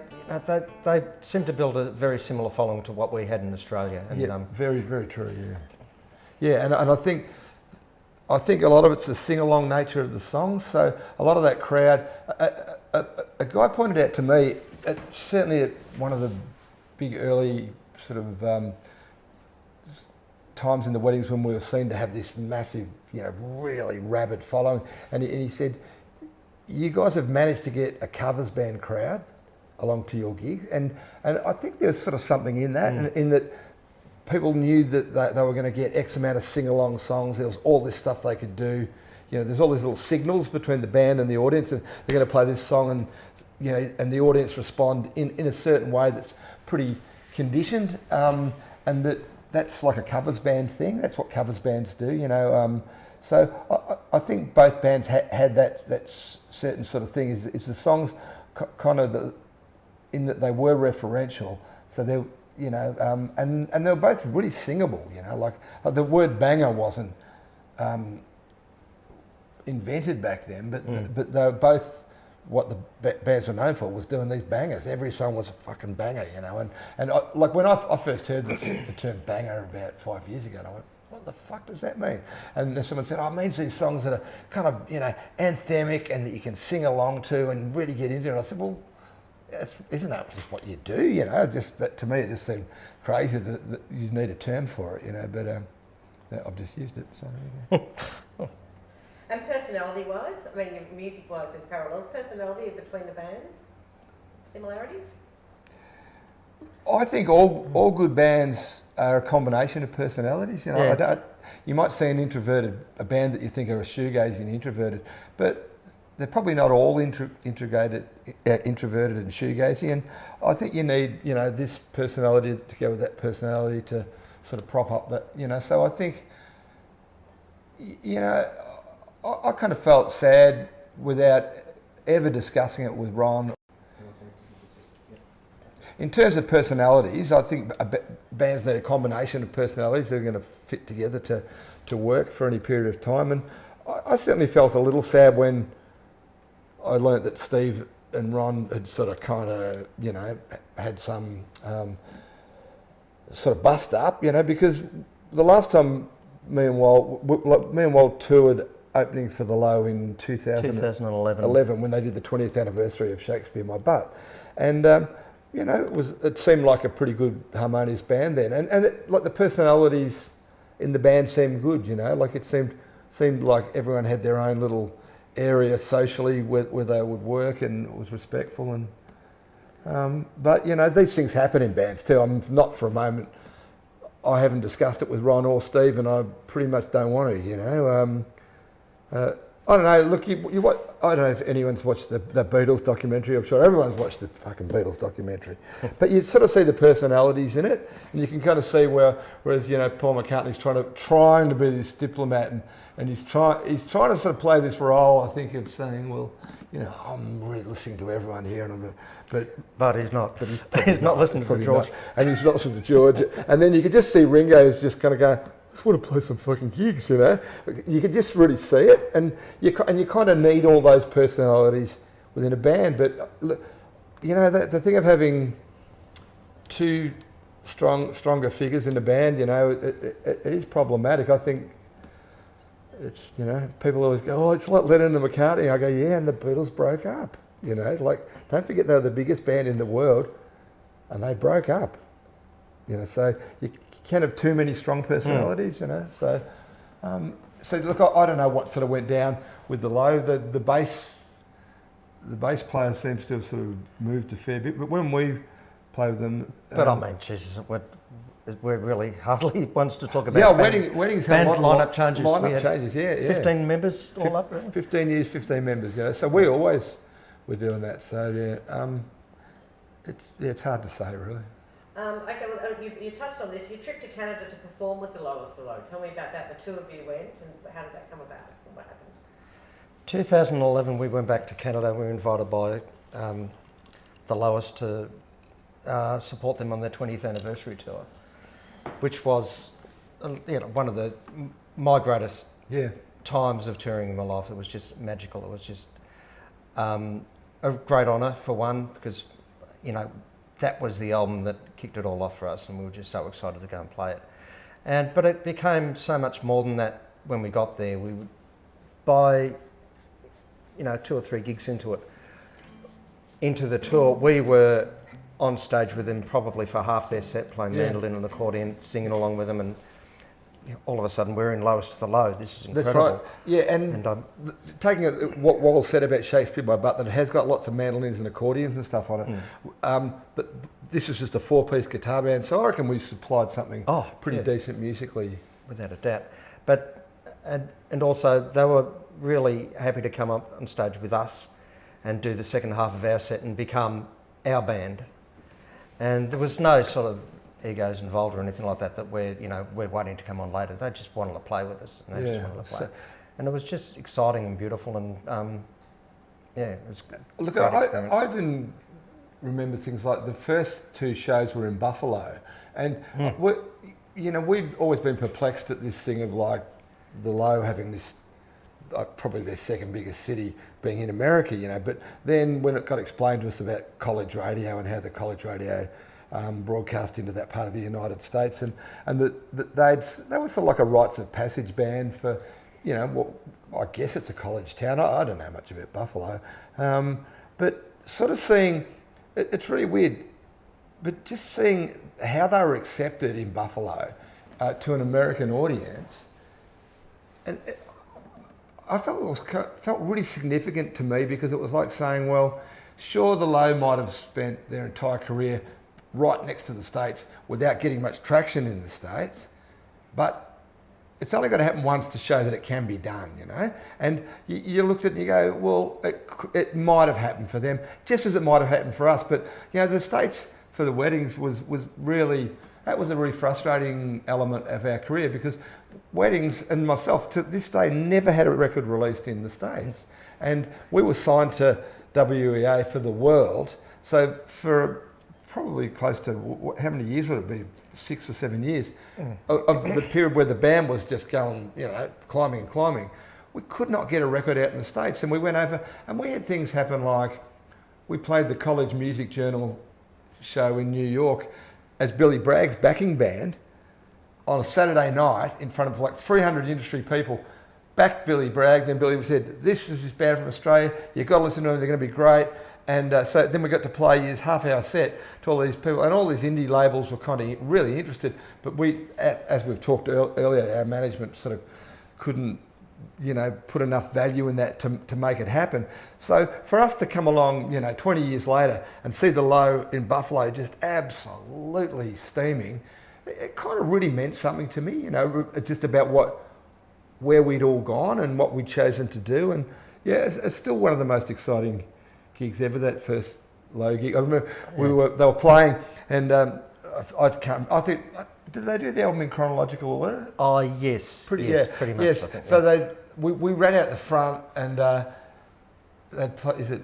seemed to build a very similar following to what we had in Australia. And, yeah, very, very true. Yeah. Yeah, and I think a lot of it's the sing-along nature of the songs. So a lot of that crowd, a guy pointed out to me, certainly at one of the big early sort of times in the weddings when we were seen to have this massive, you know, really rabid following, and he said, you guys have managed to get a covers band crowd along to your gigs, and I think there's sort of something in that, in that people knew that they were going to get X amount of sing-along songs. There was all this stuff they could do. You know, there's all these little signals between the band and the audience, and they're going to play this song, and you know, and the audience respond in a certain way that's pretty conditioned, and that's like a covers band thing. That's what covers bands do, you know. So I think both bands had that certain sort of thing. Is the songs kind of in that they were referential. So they, you know, and they were both really singable. You know, like the word banger wasn't invented back then, but they were both. What the bands were known for was doing these bangers. Every song was a fucking banger, you know. And like when I first heard the term banger about 5 years ago, and I went, what the fuck does that mean? And then someone said, oh, it means these songs that are kind of, you know, anthemic and that you can sing along to and really get into it. And I said, well, isn't that just what you do, you know? Just that, to me, it just seemed crazy that you need a term for it, you know. But I've just used it, so. Yeah. And personality-wise, I mean, music-wise, there's parallels. Personality between the bands, similarities. I think all good bands are a combination of personalities. You know, Yeah. You might see a band that you think are a shoegazy and introverted, but they're probably not all introverted and shoegazy. And I think you need, you know, this personality to go with that personality to sort of prop up that, you know. So I think, you know, I kind of felt sad without ever discussing it with Ron. In terms of personalities, I think bands need a combination of personalities that are going to fit together to work for any period of time. And I certainly felt a little sad when I learnt that Steve and Ron had sort of kind of, you know, had some sort of bust up, you know, because the last time me and Walt toured opening for the Low in 2011 when they did the 20th anniversary of Shakespeare My Butt, and you know, it seemed like a pretty good harmonious band then, and like the personalities in the band seemed good, you know, like it seemed like everyone had their own little area socially where they would work and it was respectful, and but you know, these things happen in bands too. I'm not for a moment. I haven't discussed it with Ron or Steve, and I pretty much don't want to, you know. I don't know, look, I don't know if anyone's watched the Beatles documentary. I'm sure everyone's watched the fucking Beatles documentary. But you sort of see the personalities in it, and you can kind of see whereas, you know, Paul McCartney's trying to be this diplomat, and he's trying to sort of play this role, I think, of saying, well, you know, I'm really listening to everyone here, but he's not. But he's not listening to George. And he's not listening to George. And then you could just see Ringo is just kind of going, I just want to play some fucking gigs, you know. You could just really see it, and you kind of need all those personalities within a band. But you know, the thing of having two stronger figures in the band, you know, it is problematic. I think it's, you know, people always go, oh, it's like Lennon and McCartney. I go, yeah, and the Beatles broke up. You know, like, don't forget they're the biggest band in the world, and they broke up. You know, so you can't have too many strong personalities, you know. So, so look, I don't know what sort of went down with the Low. The bass the bass player seems to have sort of moved a fair bit, but when we play with them... But I mean, Jesus, we're really hardly ones to talk about. Yeah, bands, weddings have lineup changes. Lineup changes, yeah. 15 members all up, really? 15 years, 15 members, yeah. So we always were doing that. So yeah, it's hard to say, really. Okay, well, you touched on this. You tripped to Canada to perform with the Lowest Low. Tell me about that. The two of you went, and how did that come about? And what happened? 2011, we went back to Canada. We were invited by the Lowest to support them on their 20th anniversary tour, which was, one of my greatest times of touring in my life. It was just magical. It was just a great honour for one, because that was the album that kicked it all off for us, and we were just so excited to go and play it. But it became so much more than that. When we got there, we would buy 2 or 3 gigs into the tour, we were on stage with them probably for half their set, playing mandolin and accordion, singing along with them, and all of a sudden we're in Lowest to the Low. This is incredible. That's right. Yeah, and taking what Wall said about Shakespeare by Butler, it has got lots of mandolins and accordions and stuff on it. But this is just a 4-piece guitar band, so I reckon we supplied something pretty decent musically. Without a doubt. But and also they were really happy to come up on stage with us and do the second half of our set and become our band. And there was no sort of egos involved or anything like that, that we're waiting to come on later. They just wanted to play with us, and they just wanted to play. And it was just exciting and beautiful, and it was Look, I even remember things like the first 2 shows were in Buffalo, and we'd always been perplexed at this thing of like the Low having this, probably their second biggest city being in America, but then when it got explained to us about college radio and how the college radio broadcast into that part of the United States, and they were sort of like a rites of passage band for, I guess it's a college town. I don't know much about Buffalo, but sort of seeing, it's really weird, but just seeing how they were accepted in Buffalo to an American audience, and I felt really significant to me, because it was like saying, well, sure, the Low might have spent their entire career right next to the States without getting much traction in the States, but it's only got to happen once to show that it can be done, And you looked at it and you go, well, it might have happened for them, just as it might have happened for us. But the States for the weddings was really, that was a really frustrating element of our career, because weddings, and myself to this day, never had a record released in the States, and we were signed to WEA for the world. So for probably close to, how many years would it be? 6 or 7 years of the period where the band was just going, climbing and climbing. We could not get a record out in the States, and we went over and we had things happen like we played the College Music Journal show in New York as Billy Bragg's backing band on a Saturday night in front of like 300 industry people. Backed Billy Bragg, then Billy said, this is this band from Australia, you've got to listen to them, they're going to be great. And so then we got to play his half-hour set to all these people, and all these indie labels were kind of really interested. But we, as we've talked earlier, our management sort of couldn't, put enough value in that to make it happen. So for us to come along, 20 years later and see the Low in Buffalo just absolutely steaming, it kind of really meant something to me, just about where we'd all gone and what we'd chosen to do. And it's still one of the most exciting gigs ever, that first Low gig. I remember they were playing, and I think, did they do the album in chronological order? Oh yes, pretty much. Yes. I think, so we ran out the front, and they'd play, is it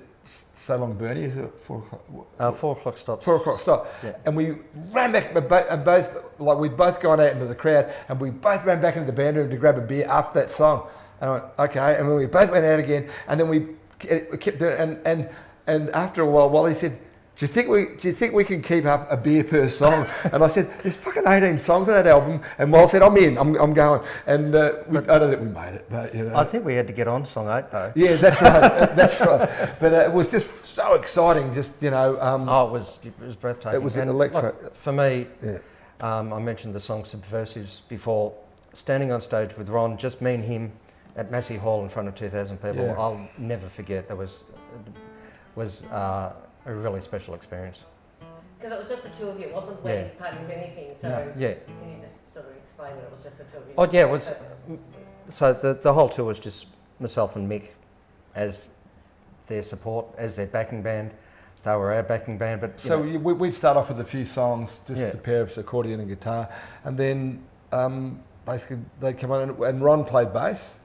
So Long Bernie? Is it 4 o'clock? 4 o'clock stop. 4 o'clock stop. Yeah. And we ran back, and we'd both gone out into the crowd, and we both ran back into the band room to grab a beer after that song. And I went, okay, and then we both went out again, and then we kept doing it, and after a while, Wally said, do you think we can keep up a beer per song? And I said, there's fucking 18 songs on that album. And Wally said, I'm in, I'm going. And I don't think we made it, but I think we had to get on song 8 though. Yeah, that's right, that's right. But it was just so exciting, just, it was breathtaking. It was an electro. For me, I mentioned the song Subversives before. Standing on stage with Ron, just me and him, at Massey Hall in front of 2,000 people, I'll never forget. There was was a really special experience. Because it was just the two of you, it wasn't weddings, parties, anything, so Yeah. can you just sort of explain that it was just the two of you? Oh yeah, it was. So the whole tour was just myself and Mick as their support, as their backing band. They were our backing band, but So we'd start off with a few songs, just Yeah. a pair of accordion and guitar, and then basically they'd come on and Ron played bass.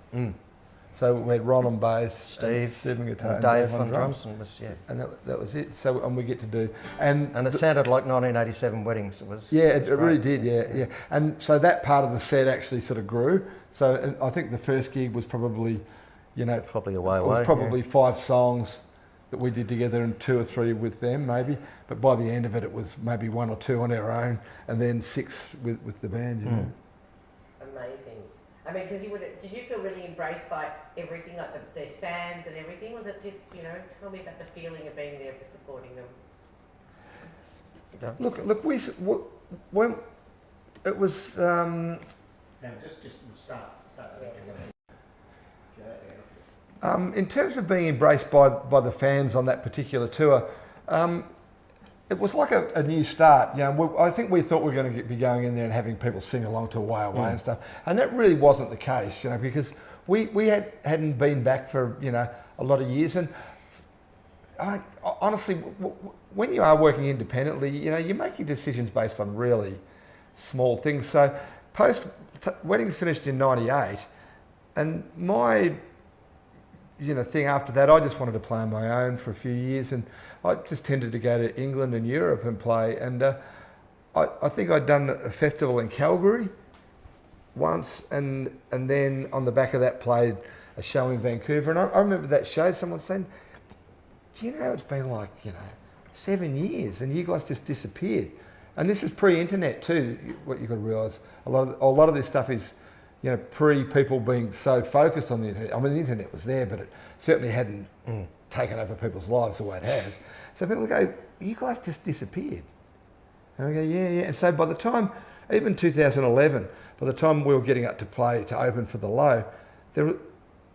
So we had Ron on bass, Steve on guitar, and Dave on drums, and was and that was it. So and we get to do and it sounded like 1987 weddings. It was it really did, yeah. And so that part of the set actually sort of grew. So and I think the first gig was probably, probably a way it away. was probably 5 songs that we did together and 2 or 3 with them maybe. But by the end of it, it was maybe 1 or 2 on our own, and then 6 with the band. You know. Amazing. I mean, because did you feel really embraced by everything, like their stands and everything? Was it, tell me about the feeling of being there for supporting them. Look, when it was. Now, just start. In terms of being embraced by the fans on that particular tour, it was like a new start. I think we thought we were going to be going in there and having people sing along to Away Away and stuff, and that really wasn't the case. Because we hadn't been back for a lot of years, and honestly, when you are working independently, you make your decisions based on really small things. So weddings finished in '98, and my thing after that, I just wanted to play on my own for a few years, and I just tended to go to England and Europe and play. And I think I'd done a festival in Calgary once, and then on the back of that played a show in Vancouver. And I remember that show, someone saying, "Do you know it's been like 7 years, and you guys just disappeared?" And this is pre-internet too. What you got to realise, a lot of this stuff is. Pre-people being so focused on the internet. I mean, the internet was there, but it certainly hadn't taken over people's lives the way it has. So people go, "You guys just disappeared." And I go, yeah. And so by the time, even 2011, by the time we were getting up to open for the Low, there were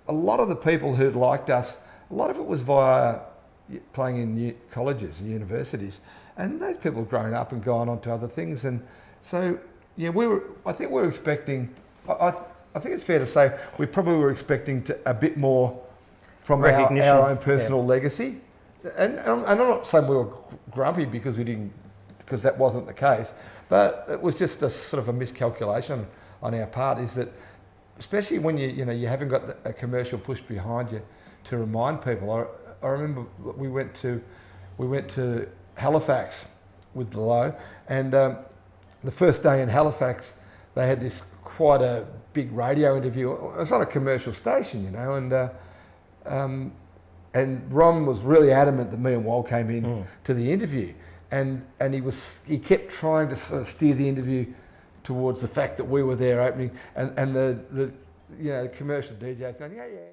a lot of the people who'd liked us, a lot of it was via playing in colleges and universities. And those people had grown up and gone on to other things. And so, I think we were expecting... I think it's fair to say we probably were expecting a bit more from our own personal legacy. And I'm not saying we were grumpy because that wasn't the case, but it was just a sort of a miscalculation on our part, is that especially when you haven't got a commercial push behind you to remind people. I remember we went to Halifax with the Low, and the first day in Halifax they had this quite a big radio interview. It's on a commercial station, and Ron was really adamant that me and Wal came in to the interview, and he kept trying to sort of steer the interview towards the fact that we were there opening, and the commercial DJ saying, yeah.